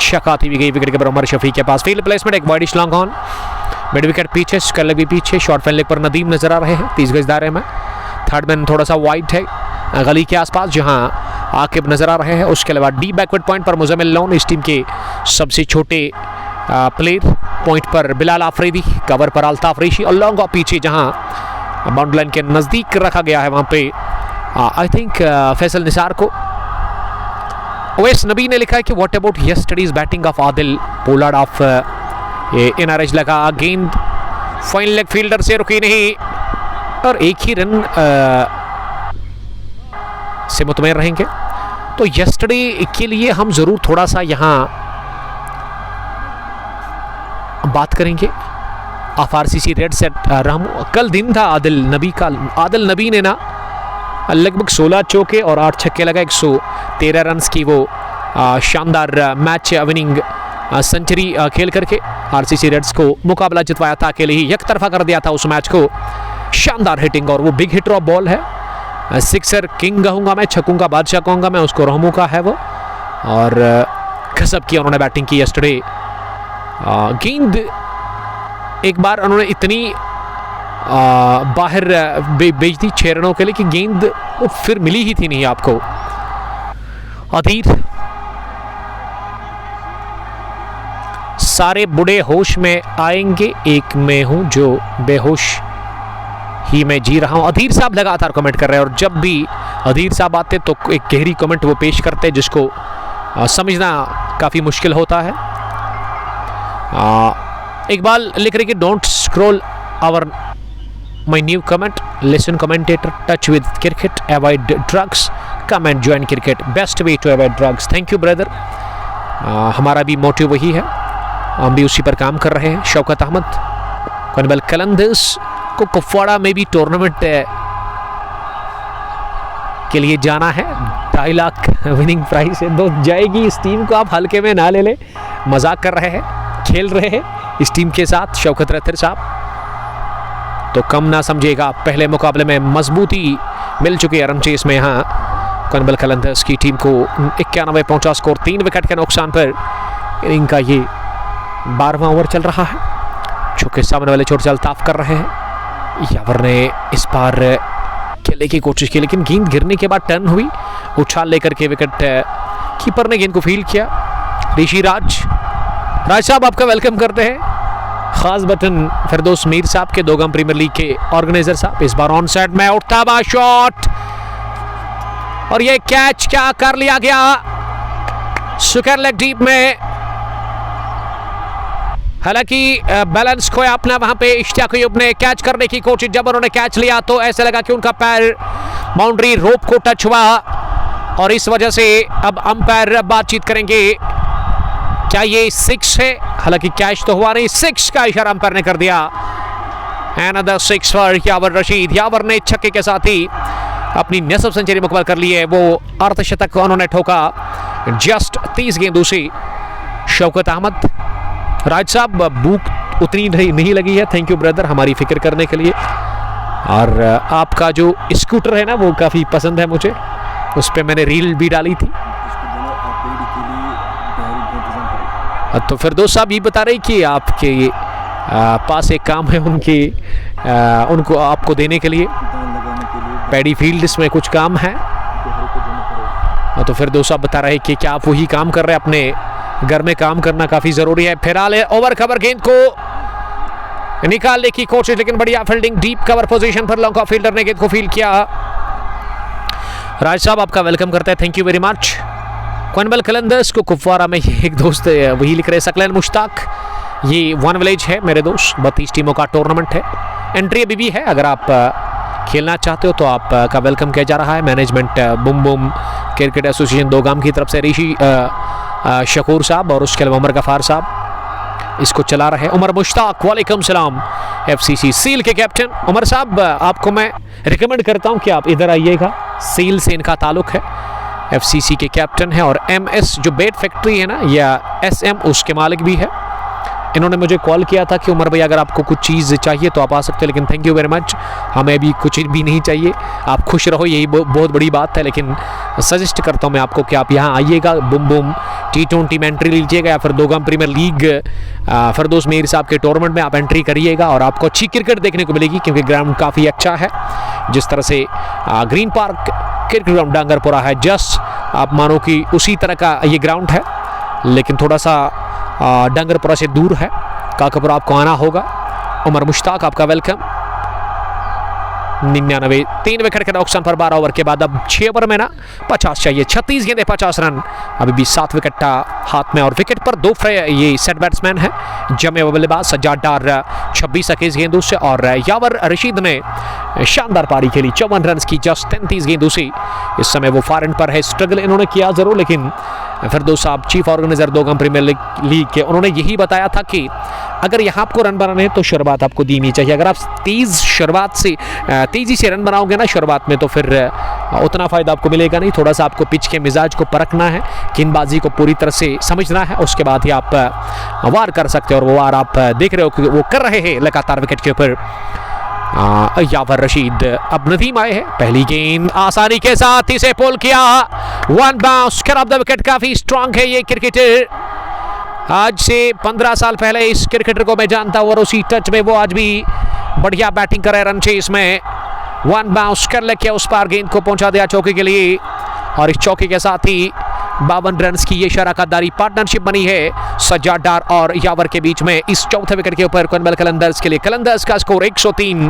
छकाती हुई गई। विकेट कीपर उमर शफी के पास फील्ड प्लेसमेंट, एक widish long on, mid wicket पीछे, स्कल भी पीछे, शॉर्ट फैन लेग पर नदीम नजर आ रहे हैं 30 गज दायरे में। थर्ड मैन थोड़ा सा वाइड है गली के आसपास जहां आकिब नजर आ रहे हैं। उसके अलावा डी बैकवर्ड पॉइंट पर मुजम्मिल लोन, इस टीम के सबसे छोटे प्लेयर। पॉइंट पर बिलाल आफरीदी, कवर पर अल्ताफ ऋषि और लॉन्ग ऑफ पीछे जहां बाउंड्री लाइन के नजदीक रखा गया है वहां पे आई थिंक फैसल निसार को। ओवैस नबी ने लिखा है कि what about yesterday's batting of Adil Pollard of NRH लगा गेंद फाइन लेग फील्डर से रुकी नहीं और एक ही रन से मुतमईन रहेंगे। तो यस्टरडे के लिए हम जरूर थोड़ा सा यहाँ बात करेंगे। आरसीसी रेड सेट रहम कल दिन था आदिल नबी का। आदिल नबी ने ना लगभग 16 चौके और 8 छक्के लगा 113 रन की वो शानदार मैच विनिंग सेंचुरी खेल करके आरसीसी रेड्स को मुकाबला जितवाया था। अकेले ही एक तरफा कर दिया था उस मैच को। शानदार हिटिंग और वो बिग हिटर ऑफ बॉल है, सिक्सर किंग कहूँगा मैं, छक्कों का बादशाह कहूँगा मैं उसको, रहमू का है वो। और गजब की उन्होंने बैटिंग की यस्टरडे। गेंद एक बार उन्होंने इतनी बाहर भेज दी 6 रनों के लिए कि गेंद फिर मिली ही थी नहीं आपको। अधीर सारे बुढ़े होश में आएंगे, एक मैं हूं जो बेहोश ही मैं जी रहा हूं। अधीर साहब लगातार कमेंट कर रहे हैं और जब भी अधीर साहब आते तो एक गहरी कमेंट वो पेश करते हैं जिसको समझना काफ़ी मुश्किल होता है। इकबाल लिख रहे कि don't scroll over my new comment, listen commentator, touch with cricket, avoid drugs, come and join cricket, best way to avoid drugs. Thank you brother, हमारा भी मोटिव वही है, हम भी उसी पर काम कर रहे हैं। शौकत अहमद, कनबल कलंदर्स को कुपवाड़ा में भी टूर्नामेंट के लिए जाना है, 2.5 लाख विनिंग प्राइस है, तो जाएगी इस टीम को, आप हल्के में ना ले ले, मजाक कर रहे हैं, खेल रहे हैं इस टीम के साथ शौकत रथर साहब, तो कम ना समझेगा। पहले मुकाबले में मजबूती मिल चुकी है रन चेस में। यहाँ कनबल कलंदर्स की टीम को 91 पहुंचा स्कोर 3 विकेट के नुकसान पर। इनका ये 12वां ओवर चल रहा है, चूंकि सामने वाले छोटे अल्ताफ कर रहे हैं। यावर ने इस बार खेलने की कोशिश की लेकिन गेंद गिरने के बाद टर्न हुई, उछाल लेकर के विकेट कीपर ने गेंद को फील्ड किया। ऋषि राज साहब आपका वेलकम करते हैं। खास बटन फिरदौस मीर साहब के, दोगम प्रीमियर लीग के ऑर्गेनाइजर साहब। इस बार ऑन साइड में उठता हुआ शॉट और ये कैच क्या कर लिया गया स्क्वायर लेग डीप में। हालांकि बैलेंस खोया अपना वहां पे इश्तियाक अयूब ने कैच करने की कोशिश, जब उन्होंने कैच लिया तो ऐसा लगा कि उनका पैर बाउंड्री रोप को टच हुआ और इस वजह से अब अंपायर बातचीत करेंगे क्या ये 6 है। हालांकि कैच तो हुआ नहीं, 6 का इशारा अंपायर ने कर दिया। Another 6 फॉर यावर रशीद। यावर ने छक्के के साथ ही अपनी नसब सेंचुरी मुकम्मल कर ली है। वो अर्धशतक उन्होंने ठोका जस्ट 30 गेंदों से। शौकत अहमद। राज साहब भूख उतनी नहीं लगी है, थैंक यू ब्रदर हमारी फिक्र करने के लिए। और आपका जो स्कूटर है ना वो काफ़ी पसंद है मुझे, उस पर मैंने रील भी डाली थी। तो फिर दोस्त साहब ये बता रहे कि आपके पास एक काम है उनको आपको देने के लिए, पैडी फील्ड में कुछ काम है। तो फिर दोस्त साहब बता रहे कि क्या आप वही काम कर रहे हैं, अपने घर में काम करना काफ़ी ज़रूरी है। फिलहाल ओवर कवर गेंद को निकालने की कोशिश, लेकिन बढ़िया फील्डिंग डीप कवर पोजीशन पर लॉन्ग ऑफ फील्डर ने गेंद को फील्ड किया। राज साहब आपका वेलकम करते हैं, thank you very much. Konwel Qalandars को कुपवारा में एक दोस्त वही लिख रहे हैं, सकलैन मुश्ताक। ये वन विलेज है मेरे दोस्त, 32 टीमों का टूर्नामेंट है। एंट्री अभी भी है, अगर आप खेलना चाहते हो तो आपका वेलकम किया जा रहा है। Management Bum Bum cricket association दोगाम की तरफ से ऋषि शकूर साहब और उसके अलावा उमर गफार साहब इसको चला रहे हैं। उमर मुश्ताक वालेकुम सलाम। FCC सील के कैप्टन उमर साहब, आपको मैं रिकमेंड करता हूं कि आप इधर आइएगा, सील से इनका ताल्लुक है। FCC के कैप्टन है और MS जो बेट फैक्ट्री है ना या SM उसके मालिक भी है। इन्होंने मुझे कॉल किया था कि उमर भाई अगर आपको कुछ चीज़ चाहिए तो आप आ सकते हैं, लेकिन थैंक यू वेरी मच, हमें भी कुछ भी नहीं चाहिए, आप खुश रहो, यही बहुत बड़ी बात है। लेकिन सजेस्ट करता हूँ मैं आपको कि आप यहाँ आइएगा, बुम बुम T20 में एंट्री लीजिएगा या फिर दोगाम प्रीमियर लीग फरदोस मीर साहब के टूर्नामेंट में आप एंट्री करिएगा और आपको अच्छी क्रिकेट देखने को मिलेगी, क्योंकि ग्राउंड काफ़ी अच्छा है। जिस तरह से ग्रीन पार्क क्रिकेट ग्राउंड डांगरपुरा है, जस्ट आप मानो कि उसी तरह का ये ग्राउंड है, लेकिन थोड़ा सा डांगरपुरा से दूर है। काकापुरा आपको आना होगा। उमर मुश्ताक आपका वेलकम। 99 3 विकेट के नुकसान पर 12 ओवर के बाद अब 6 ओवर में ना 50 चाहिए। 36 गेंदे 50 रन, अभी भी 7 विकेट हाथ में और विकेट पर 2 ये सेट बैट्समैन है। जमे बल्लेबाज सज्जाद डार 26 21 गेंदों से और यावर रशीद ने शानदार पारी खेली 54 रन की जस्ट 33 गेंदों से। इस समय वो फॉर एंड पर है, स्ट्रगल इन्होंने किया जरूर, लेकिन फिरदौस साहब chief organizer Dogam Premier league के, उन्होंने यही बताया था कि अगर यहाँ आपको रन बनाने हैं तो शुरुआत आपको देनी चाहिए। अगर आप तेज़ी से रन बनाओगे ना शुरुआत में तो फिर उतना फ़ायदा आपको मिलेगा नहीं। थोड़ा सा आपको पिच के मिजाज को परखना है, गेंदबाजी को पूरी तरह से समझना है, उसके बाद ही आप वार कर सकते हो। और वो वार आप देख रहे हो कि वो कर रहे हैं लगातार विकेट के ऊपर। यावर रशीद अब नदीम आए हैं, पहली गेंद आसानी के साथ इसे पोल किया, वन बाउंस खराब द विकेट। काफ़ी स्ट्रांग है ये क्रिकेटर, आज से 15 साल पहले इस क्रिकेटर को मैं जानता हूँ और उसी टच में वो आज भी बढ़िया बैटिंग कर रहे। रन चेस में वन बाउंस कर लेके उस पार गेंद को पहुंचा दिया चौके के लिए, और इस चौके के साथ ही 52 रन की ये शराकतदारी पार्टनरशिप बनी है सज्जाद डार और यावर के बीच में इस चौथे विकेट के ऊपर कॉनवेल कलंदर्स के लिए। कलंदर्स का स्कोर 103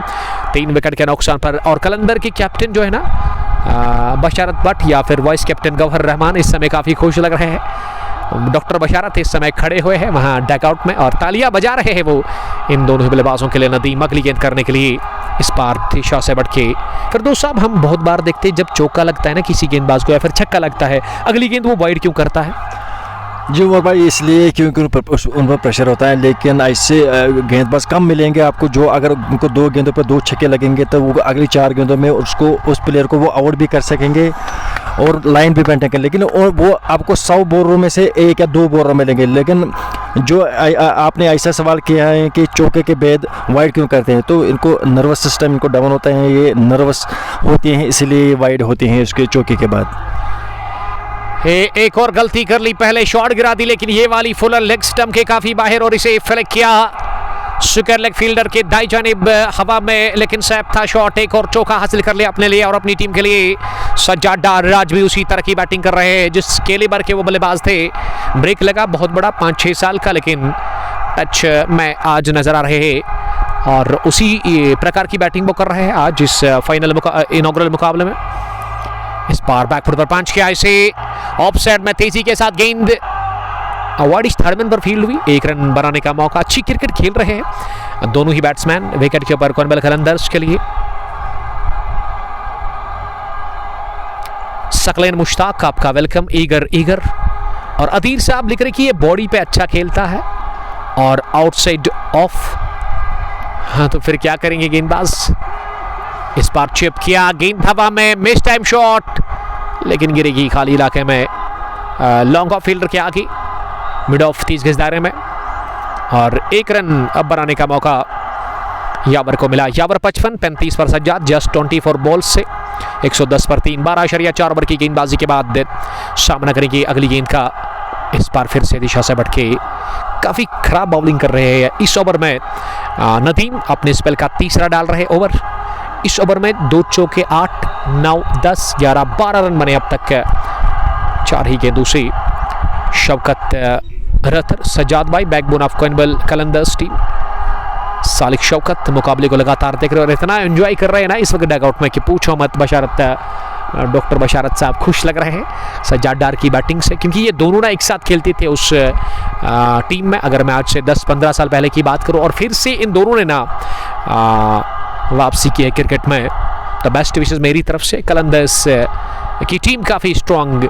3 विकेट के नुकसान पर। और कलंदर के कैप्टन जो है ना बशारत भट्ट या फिर वाइस कैप्टन गौहर रहमान इस समय काफ़ी खुश लग रहे हैं। डॉक्टर बशारत इस समय खड़े हुए हैं वहाँ डकआउट में और तालियां बजा रहे हैं वो इन दोनों बल्लेबाजों के लिए। नदीम अगली गेंद करने के लिए इस पार दिशा से बढ़ के। फिर दोस्त साहब हम बहुत बार देखते हैं जब चौका लगता है ना किसी गेंदबाज को या फिर छक्का लगता है, अगली गेंद वो वाइड क्यों करता है? जी उमर भाई, इसलिए क्योंकि उन पर प्रेशर होता है, लेकिन ऐसे गेंदबाज कम मिलेंगे आपको जो अगर उनको 2 गेंदों पर 2 छक्के लगेंगे तो वो अगली 4 गेंदों में उस प्लेयर को वो आउट भी कर सकेंगे और लाइन भी मेंटेन कर। लेकिन और वो आपको 100 बॉलरों में से 1 या 2 बॉलर मिलेंगे। लेकिन जो आपने ऐसा सवाल किया है कि चौके के बाद वाइड क्यों करते हैं, तो इनको नर्वस सिस्टम इनको डाउन होता है, ये नर्वस होते हैं इसलिए वाइड होते हैं उसके चौके के बाद। एक और गलती कर ली, पहले शॉट गिरा दी लेकिन ये वाली फुलर लेग स्टंप के काफी बाहर और इसे फ्लिक किया सुकर लेग फील्डर के दाई जानिब हवा में, लेकिन सैफ था शॉट। एक और चौका हासिल कर लिया अपने लिए और अपनी टीम के लिए। सज्जाद डार आज भी उसी तरह की बैटिंग कर रहे हैं जिस कैलिबर के वो बल्लेबाज थे। ब्रेक लगा बहुत बड़ा 5-6 साल का, लेकिन टच में आज नजर आ रहे हैं और उसी प्रकार की बैटिंग वो कर रहे हैं आज इस फाइनल इनॉग्रल मुकाबले में। इस बार बैकफुट पर पंच किया, इसे ऑफ साइड में तेजी के साथ गेंद अवार्डिश थर्डमैन पर फील्ड हुई। 1 रन बनाने का मौका। अच्छी क्रिकेट खेल रहे हैं दोनों ही बैट्समैन विकेट के ऊपर कॉनवेल कलंदर्स के लिए। सकलैन मुश्ताक आपका वेलकम। ईगर और अदीर साहब लिख रहे कि ये बॉडी पे अच्छा खेलता है और आउटसाइड ऑफ हाँ, तो फिर क्या करेंगे गेंदबाज? इस बार चिप किया, गेंद हवा में, मिस टाइम शॉट, लेकिन गिरेगी खाली इलाके में, लॉन्ग ऑफ फील्डर के आगे, मिड ऑफ 30 गज दायरे में, और 1 रन अब बनाने का मौका यावर को मिला। यावर 55, 35 पर सज्जाद, जस्ट 24 बॉल्स से 110 पर 3, 12.4 ओवर की गेंदबाजी के बाद सामना करेंगे अगली गेंद का। इस बार फिर से दिशा से भटके काफ़ी खराब बॉलिंग कर रहे हैं इस ओवर में। नदीम अपने स्पेल का तीसरा डाल रहे ओवर। इस ओवर में 2 चौके, 8, 9, 10, 11, 12 रन बने अब तक 4 ही गेंदों से। शौकत रथर, सज्जाद भाई, backbone of Koinbal Qalandars team. Salik Shaukat मुकाबले को लगातार देख रहे हैं और इतना एंजॉय कर रहे हैं ना इस वक्त डगआउट में कि पूछो मत। डॉक्टर बशारत साहब खुश लग रहे हैं सज्जाद डार की बैटिंग से, क्योंकि ये दोनों ना एक साथ खेलते थे उस टीम में। अगर मैं आज से 10-15 साल पहले की बात करूं, और फिर से इन दोनों ने ना वापसी की है क्रिकेट में। तो बेस्ट विशेस मेरी तरफ से। कलंदर्स की टीम काफ़ी स्ट्रांग,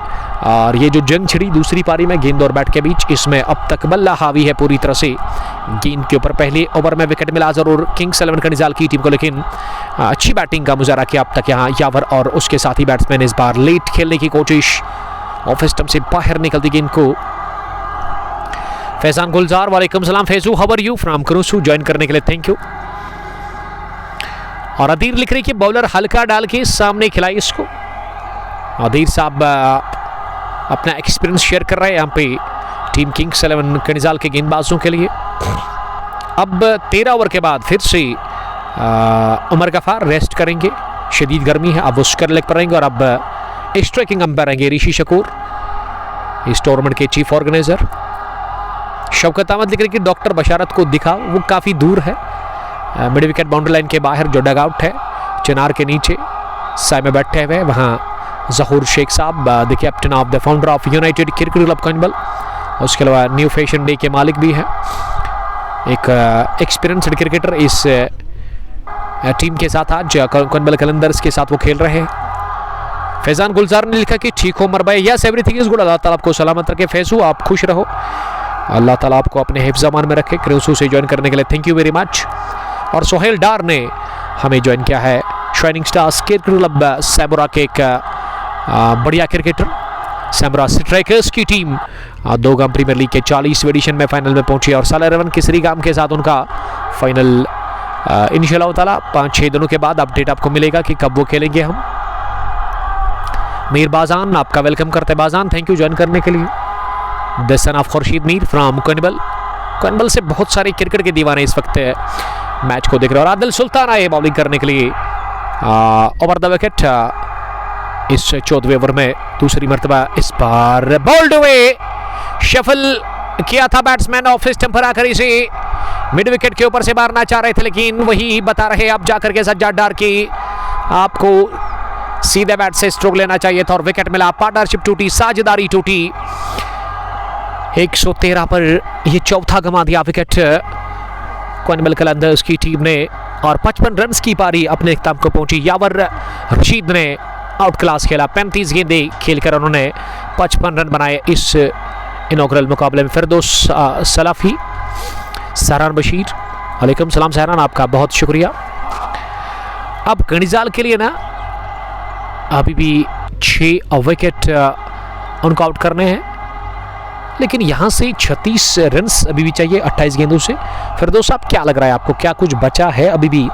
और ये जो जंग छिड़ी दूसरी पारी में गेंद और बैट के बीच, इसमें अब तक बल्ला हावी है पूरी तरह से गेंद के ऊपर। पहले ओवर में विकेट मिला जरूर किंग्स 11 कनिजाल की टीम को, लेकिन अच्छी बैटिंग का मुजाहरा किया अब तक यहाँ यावर और उसके साथी बैट्समैन। इस बार लेट खेलने की कोशिश, ऑफ स्टंप से बाहर निकलती गेंद को। फैजान गुलजार, वालेकुम सलाम Faizu, how are you from Karusu, join करने के लिए थैंक यू। और अदीर लिख रही कि बॉलर हल्का डाल के सामने खिलाई इसको। अदीर साहब अपना एक्सपीरियंस शेयर कर रहे हैं यहाँ पे टीम किंग्स 11 कनिजाल के गेंदबाजों के लिए। अब 13 ओवर के बाद फिर से उमर गफार रेस्ट करेंगे, शदीद गर्मी है, अब वो स्कर लेग पर रहेंगे। और अब स्ट्राइकिंग अंपायर रहेंगे ऋषि शकूर, इस टूर्नामेंट के चीफ ऑर्गेनाइजर। शौकत अहमद लिख रहे कि डॉक्टर बशारत को दिखा, वो काफ़ी दूर है, मिड विकेट बाउंड्री लाइन के बाहर जो डगआउट है चिनार के नीचे साय में बैठे हुए, वहाँ जहूर शेख साहब the captain of the founder of United Cricket Club Koinbal, उसके अलावा न्यू फैशन डे के मालिक भी हैं, एक एक्सपीरियंस्ड क्रिकेटर इस टीम के साथ आज कोइनबल कलंदर्स के साथ वो खेल रहे हैं। फैजान गुलजार ने लिखा कि ठीक हो उमर भाई, यस एवरीथिंग इज गुड, अल्लाह ताला आपको सलामत रखे। फैजू आप खुश रहो, अल्लाह ताला आपको अपने हिफ्ज़ अमान में रखे। क्रूसू से ज्वाइन करने के लिए थैंक यू वेरी मच। और सोहेल डार ने हमें ज्वाइन किया है, शाइनिंग स्टार्स क्रिकेट क्लब सैमुरा के एक बढ़िया क्रिकेटर। सैमुरा स्ट्राइकर्स की टीम 2 गाम प्रीमियर लीग के 40वीं एडिशन में फाइनल में पहुंची, और साला रवन किसरी गाम के साथ उनका फाइनल इंशाल्लाह ताला 5-6 दिनों के बाद अपडेट आपको मिलेगा कि कब वो खेलेंगे। हम मीर बाजान आपका वेलकम करते हैं। बाजान थैंक यू ज्वाइन करने के लिए। The son of Khurshid Mir from Koinbal. Koinbal से बहुत सारे क्रिकेट के दीवाने इस वक्त मैच को देख रहे हैं। और आदिल सुल्तान आए बॉलिंग करने के लिए ओवर द विकेट इस 14वें ओवर में दूसरी मरतबा। इस बार बॉल्ड हुए, शफल किया था बैट्समैन, ऑफ स्टंप पर आकर इसे मिड विकेट के ऊपर से मारना चाह रहे थे, लेकिन वही बता रहे अब जाकर के सज्जाद डार की आपको सीधे बैट से स्ट्रोक लेना चाहिए था और विकेट मिला। पार्टनरशिप टूटी, साझेदारी टूटी। 113 पर यह चौथा गंवा दिया विकेट कोइनबल कलंदर्स की टीम ने, और 55 रन की पारी अपने इख्तिताम को पहुंची। यावर रशीद ने आउट क्लास खेला, 35 गेंदें खेलकर उन्होंने 55 रन बनाए इस इनॉग्रल मुकाबले में। फिरदौस सलाफी, सहरान बशीर, वालेकुम सलाम सहरान, आपका बहुत शुक्रिया। अब कनिजाल के लिए ना अभी भी 6 विकेट उनको आउट करने हैं, लेकिन यहाँ से 36 रन अभी भी चाहिए 28 गेंदों से। फिरदौस साहब क्या लग रहा है आपको, क्या कुछ बचा है अभी भी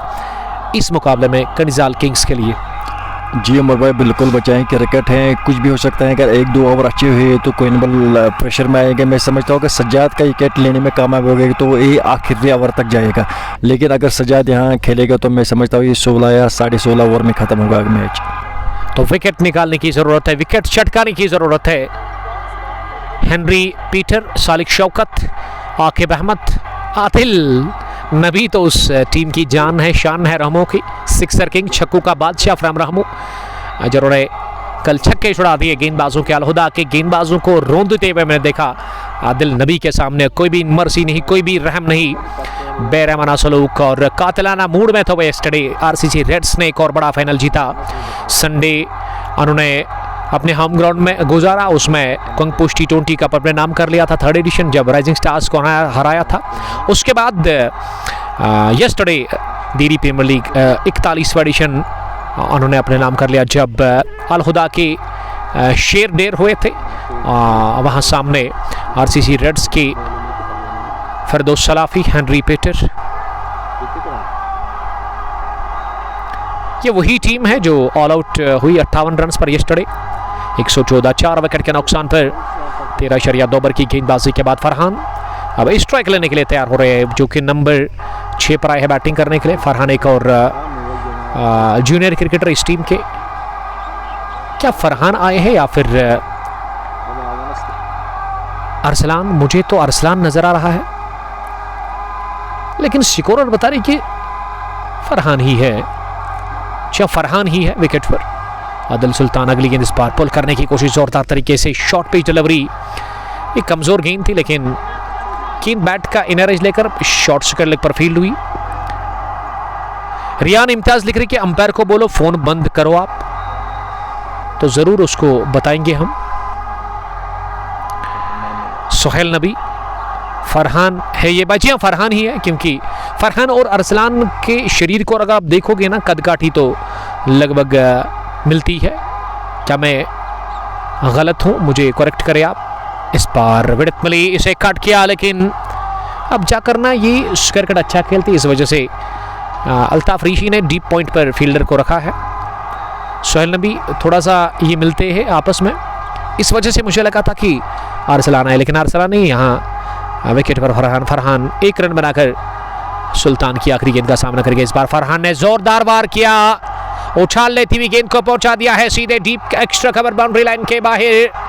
इस मुकाबले में कनिजाल किंग्स के लिए? जी उमर भाई बिल्कुल बचाएं, क्रिकेट है, कुछ भी हो सकता है। अगर 1-2 ओवर अच्छे हुए तो कोइनबल प्रेशर में आएगा। मैं समझता हूँ कि सज्जाद का विकेट लेने में कामयाब हो गया तो ये आखिरी ओवर तक जाएगा, लेकिन अगर सज्जाद यहाँ खेलेगा तो मैं समझता हूँ ये 16 या 16.5 ओवर में ख़त्म होगा मैच। तो विकेट निकालने की ज़रूरत है, विकेट छटकाने की ज़रूरत है। हेनरी पीटर, सालिक शौकत, आकिब अहमद, आदिल नबी तो उस टीम की जान है, शान है रहमो की। सिक्सर किंग, छक्कू का बादशाह फ्राम रहमो, जिन्होंने कल छक्के छुड़ा दिए गेंदबाजों के। अलहुदा के गेंदबाजों को रोंदते हुए मैंने देखा। आदिल नबी के सामने कोई भी मर्सी नहीं, कोई भी रहम नहीं, बेरहमाना सलूक और कातिलाना मूड में था वो यस्टरडे। आरसीसी रेड्स ने एक और बड़ा फाइनल जीता संडे, उन्होंने अपने होम ग्राउंड में गुजारा, उसमें कंगपुश T20 कप अपने नाम कर लिया था 3rd एडिशन, जब राइजिंग स्टार्स को हराया था। उसके बाद यस्टरडे दीरी प्रीमियर लीग 41वां एडिशन उन्होंने अपने नाम कर लिया जब अल हुदा के शेर डेर हुए थे। वहाँ सामने आरसीसी रेड्स के फिरदौस सलाफी, हेनरी पेटर, ये वही टीम है जो ऑल आउट हुई 58 रन पर यस्टरडे। 114, 4 विकेट के नुकसान पर 13.2 ओवर की गेंदबाजी के बाद फरहान अब स्ट्राइक लेने के लिए तैयार हो रहे हैं, जो कि नंबर 6 पर आए हैं बैटिंग करने के लिए। फरहान एक और जूनियर क्रिकेटर इस टीम के। क्या फरहान आए हैं या फिर अरसलान? मुझे तो अरसलान नजर आ रहा है, लेकिन स्कोरर बता रही कि फरहान ही है। क्या फरहान ही है विकेट पर? आदिल सुल्तान अगली गेंद इस बार पुल करने की कोशिश जोरदार तरीके से, शॉर्ट पिच डिलीवरी, एक कमजोर गेंद थी लेकिन कीन बैट का इनर एज लेकर शॉर्ट स्क्वायर लेग पर फील्ड हुई। रियान इम्तियाज लिख रही कि अंपायर को बोलो फोन बंद करो आप, तो जरूर उसको बताएंगे हम। सोहेल नबी, फरहान है ये बच्चियां, फरहान ही है, क्योंकि फरहान और अरसलान के शरीर को अगर आप देखोगे ना, कदकाठी तो लगभग मिलती है। क्या मैं गलत हूं? मुझे करेक्ट करें आप। इस बार विडत मिली, इसे कट किया, लेकिन अब जाकर ना ये क्रिकेट अच्छा खेलती, इस वजह से अल्ताफ ऋषि ने डीप पॉइंट पर फील्डर को रखा है। सोहेल नबी थोड़ा सा ये मिलते हैं आपस में, इस वजह से मुझे लगा था कि अरसलान आए, लेकिन अरसलान नहीं। यहाँ विकेट पर फरहान 1 रन बनाकर सुल्तान की आखिरी गेंद का सामना करके इस बार फरहान ने जोरदार वार किया, उछाल लेती हुई गेंद को पहुंचा दिया है सीधे deep extra cover boundary line के बाहर।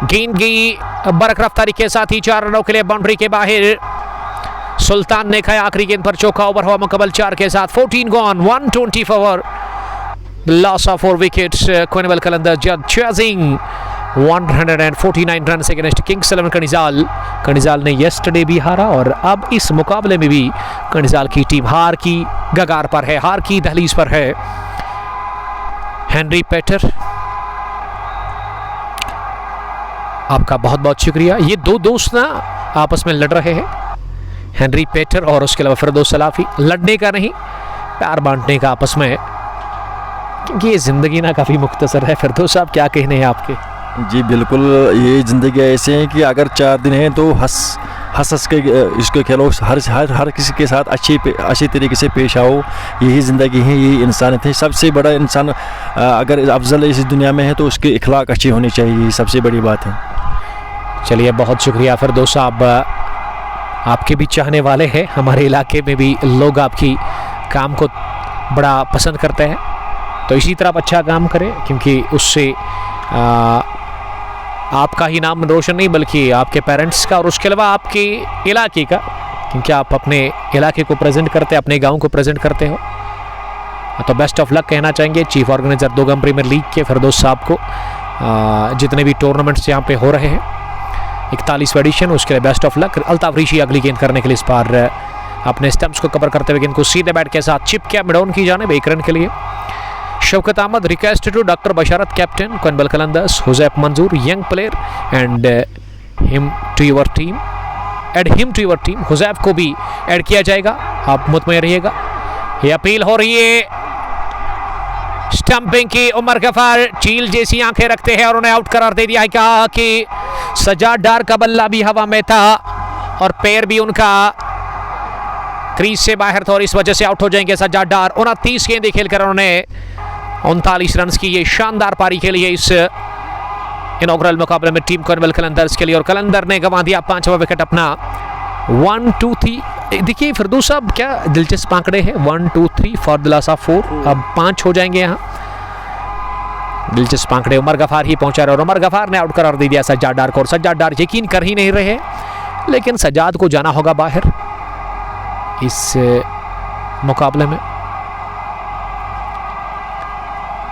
गेंद गई बरकरार तरीके के साथ ही 4 रनों के लिए बाउंड्री के बाहर। सुल्तान ने खाया आखिरी गेंद पर चौका, ओवर हुआ मुकम्मल 4 के साथ। 14 gone, 120 over, loss of 4 wickets. Koinbal Qalandar chasing 149 run against Kings 11 Kanizal. Kanizal ने यस्टरडे भी हारा और अब इस मुकाबले में भी कनिजाल की टीम हार की गगार पर है, हार की दहलीज पर है। हेनरी पेटर, आपका बहुत बहुत शुक्रिया। ये दो दोस्त ना आपस में लड़ रहे हैं, हेनरी पेटर और उसके अलावा फिरदौस सलाफी। लड़ने का नहीं, प्यार बांटने का आपस में, क्योंकि ये ज़िंदगी ना काफ़ी मुख्तसर है। फिरदौस साहब क्या कहने हैं आपके? जी बिल्कुल, ये ज़िंदगी ऐसे है कि अगर 4 दिन हैं तो हंस के इसको खेलो, हर किसी के साथ अच्छी तरीके से पेश आओ। यही ज़िंदगी है, यही इंसानियत है। सबसे बड़ा इंसान अगर अफजल इस दुनिया में है तो उसके इखलाक अच्छी होनी चाहिए, ये सबसे बड़ी बात है। चलिए, बहुत शुक्रिया फिरदौस साहब, आपके भी चाहने वाले हैं। हमारे इलाके में भी लोग आपकी काम को बड़ा पसंद करते हैं, तो इसी तरह आप अच्छा काम करें, क्योंकि उससे आपका ही नाम रोशन नहीं बल्कि आपके पेरेंट्स का और उसके अलावा आपके इलाके का, क्योंकि आप अपने इलाके को प्रेजेंट करते हैं, अपने गांव को प्रेजेंट करते हो। तो बेस्ट ऑफ लक कहना चाहेंगे चीफ ऑर्गेनाइजर दोगम प्रीमियर लीग के फिरदौस साहब को। जितने भी टूर्नामेंट्स यहाँ पे हो रहे हैं, 41वां एडिशन, उसके लिए बेस्ट ऑफ लक। अल्ताफ ऋषि अगली गेंद करने के लिए इस बार अपने स्टंप्स को कवर करते हुए गेंद को सीधे बैट के साथ चिप किया मिड ऑन की जानिब 1 रन के लिए। Shaukat Ahmad, request to doctor Basharat captain Koinbal Qalandars, Huzaif Manzoor young player add him to your team, add him to your team. Huzaif को भी ऐड किया जाएगा, आप मुतमईन रहिएगा। ये अपील हो रही है स्टंपिंग की। उमर गफार चील जैसी आंखें रखते हैं और उन्हें आउट करार दे दिया है। कहा कि सजाद डार का बल्ला भी हवा में था और पैर भी उनका क्रीज से बाहर था और इस वजह से आउट हो जाएंगे सजाद डार। 29 गेंदें खेलकर उन्होंने 39 रन की ये शानदार पारी के लिए इस इनॉग्रल मुकाबले में टीम क्विनबल कलंदर्स के लिए, और कलंदर ने गंवा दिया 5वां विकेट अपना। 1 2 3। देखिए फिरदौस साहब क्या दिलचस्प आंकड़े हैं, 1 2 3 फॉर द लॉस ऑफ 4, अब 5 हो जाएंगे यहाँ। दिलचस्प आंकड़े उमर गफार ही पहुंचा रहे और उमर गफार ने आउट करार दे दिया सज्जाद डार को, और सज्जाद डार यकीन कर ही नहीं रहे, लेकिन सज्जाद को जाना होगा बाहर इस मुकाबले में।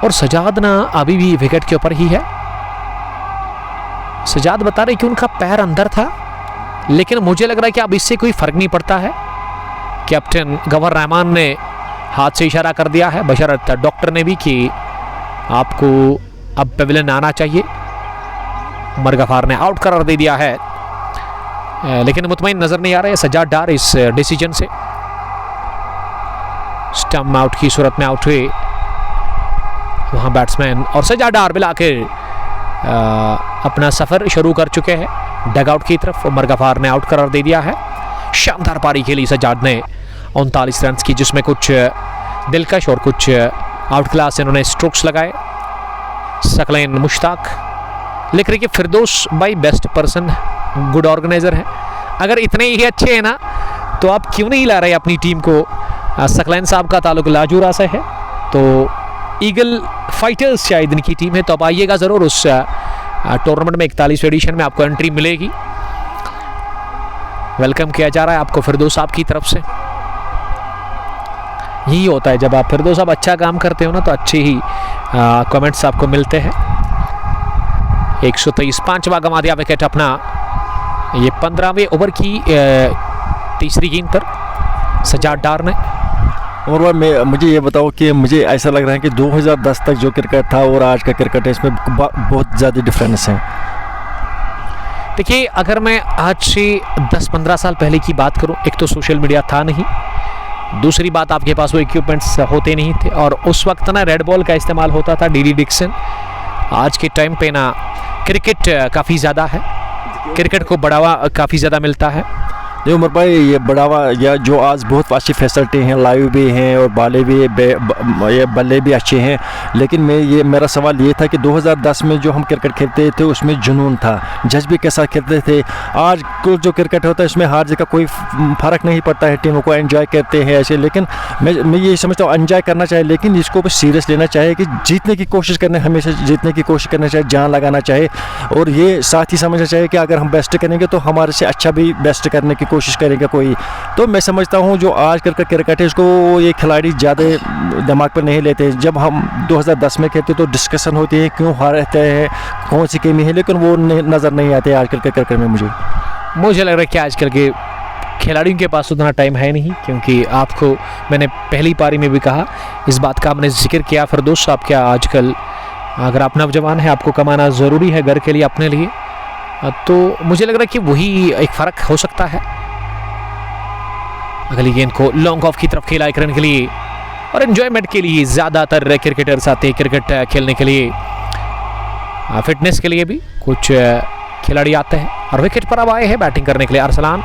और सज्जाद ना अभी भी विकेट के ऊपर ही है। सज्जाद बता रहे कि उनका पैर अंदर था, लेकिन मुझे लग रहा है कि अब इससे कोई फर्क नहीं पड़ता है। कैप्टन गवर रहमान ने हाथ से इशारा कर दिया है, बशरत डॉक्टर ने भी, कि आपको अब पेविलियन आना चाहिए। उमर गफार ने आउट करार दे दिया है, लेकिन मुतमईन नजर नहीं आ रहे सज्जाद डार इस डिसीजन से। स्टम्प आउट की सूरत में आउट हुए वहाँ बैट्समैन, और सजाद डार मिलाकर अपना सफ़र शुरू कर चुके हैं डगआउट की तरफ। उमर गफार ने आउट करार दे दिया है। शानदार पारी खेली सजाद ने 39 रन की, जिसमें कुछ दिलकश और कुछ आउट क्लास इन्होंने स्ट्रोक्स लगाए। सकलैन मुश्ताक लिख रही कि फिरदौस भाई बेस्ट पर्सन, गुड ऑर्गेनाइजर है। अगर इतने ही अच्छे हैं ना तो आप क्यों नहीं ला रहे अपनी टीम को? सकलैन साहब का ताल्लुक लाजूरा से है, तो ईगल फाइटर्स शायद इनकी टीम है। तो अब आइएगा ज़रूर, उस टूर्नामेंट में 41वें एडिशन में आपको एंट्री मिलेगी। वेलकम किया जा रहा है आपको फिरदौस साहब की तरफ से। यही होता है जब आप फिरदौस साहब अच्छा काम करते हो ना, तो अच्छे ही कमेंट्स आपको मिलते हैं। 123 पांचवा गंवा दिया विकेट अपना, ये 15वें ओवर की तीसरी गेंद पर सजाद डार ने। और मुझे ये बताओ कि मुझे ऐसा लग रहा है कि 2010 तक जो क्रिकेट था और आज का क्रिकेट है, इसमें बहुत ज़्यादा डिफरेंस है। देखिए, अगर मैं आज से 10-15 साल पहले की बात करूं, एक तो सोशल मीडिया था नहीं, दूसरी बात आपके पास वो इक्विपमेंट्स होते नहीं थे, और उस वक्त ना रेड बॉल का इस्तेमाल होता था, डीडी डिक्सन। आज के टाइम पे ना क्रिकेट काफ़ी ज़्यादा है, क्रिकेट को बढ़ावा काफ़ी ज़्यादा मिलता है। नहीं उमर भाई, ये बढ़ावा या जो आज बहुत अच्छी फैसिलिटी हैं, लाइव भी हैं और बाले भी ये बल्ले भी अच्छे हैं, लेकिन मेरा सवाल ये था कि 2010 में जो हम क्रिकेट खेलते थे उसमें जुनून था, जज भी कैसा खेलते थे। आज को जो क्रिकेट होता है उसमें हार जीत का कोई फ़र्क नहीं पड़ता है, टीमों को एंजॉय करते हैं ऐसे। लेकिन मैं ये समझता हूँ एंजॉय करना चाहिए, लेकिन इसको भी सीरियस लेना चाहिए कि जीतने की कोशिश करने, हमेशा जीतने की कोशिश करना चाहिए, जान लगाना चाहिए। और ये साथ ही समझना चाहिए कि अगर हम बेस्ट करेंगे तो हमारे से अच्छा भी बेस्ट करने की कोशिश करेगा कोई। तो मैं समझता हूँ जो आज क्रिकेट है उसको ये खिलाड़ी ज़्यादा दिमाग पर नहीं लेते। जब हम 2010 में खेलते तो डिस्कशन होती है क्यों हारते हैं, कौन सी कमी है, लेकिन वो नज़र नहीं आते आजकल के क्रिकेट में। मुझे लग रहा है कि आजकल के खिलाड़ियों के पास उतना टाइम है नहीं, क्योंकि आपको मैंने पहली पारी में भी कहा, इस बात का हमने जिक्र किया फिरदौस साहब, क्या आजकल अगर आप नौजवान हैं, आपको कमाना ज़रूरी है घर के लिए, अपने लिए। तो मुझे लग रहा है कि वही एक फ़र्क हो सकता है। अगली गेंद को लॉन्ग ऑफ की तरफ खेला एक रन के लिए, और एंजॉयमेंट के लिए ज़्यादातर क्रिकेटर्स आते हैं क्रिकेट खेलने के लिए, फिटनेस के लिए भी कुछ खिलाड़ी आते हैं। और विकेट पर अब आए हैं बैटिंग करने के लिए अरसलान,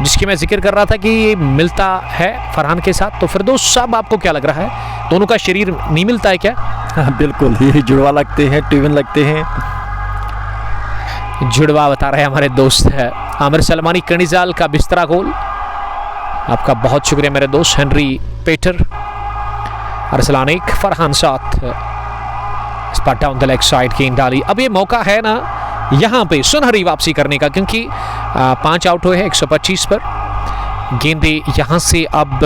जिसकी मैं जिक्र कर रहा था कि मिलता है फरहान के साथ। तो फिरदौस साहब, आपको क्या लग रहा है, दोनों का शरीर नहीं मिलता है क्या? हाँ बिल्कुल, ये जुड़वा लगते हैं, ट्विन लगते हैं। जुड़वा बता रहे हैं हमारे दोस्त है आमिर सलमानी। कणिजाल का बिस्तरा गोल, आपका बहुत शुक्रिया मेरे दोस्त हेनरी पेटर। अरसलान एक, फरहान साथ, इस पर डाउन द लेग साइड गेंद डाली। अब ये मौका है ना यहाँ पे सुनहरी वापसी करने का, क्योंकि 5 आउट हुए हैं 125 पर। गेंदे यहाँ से अब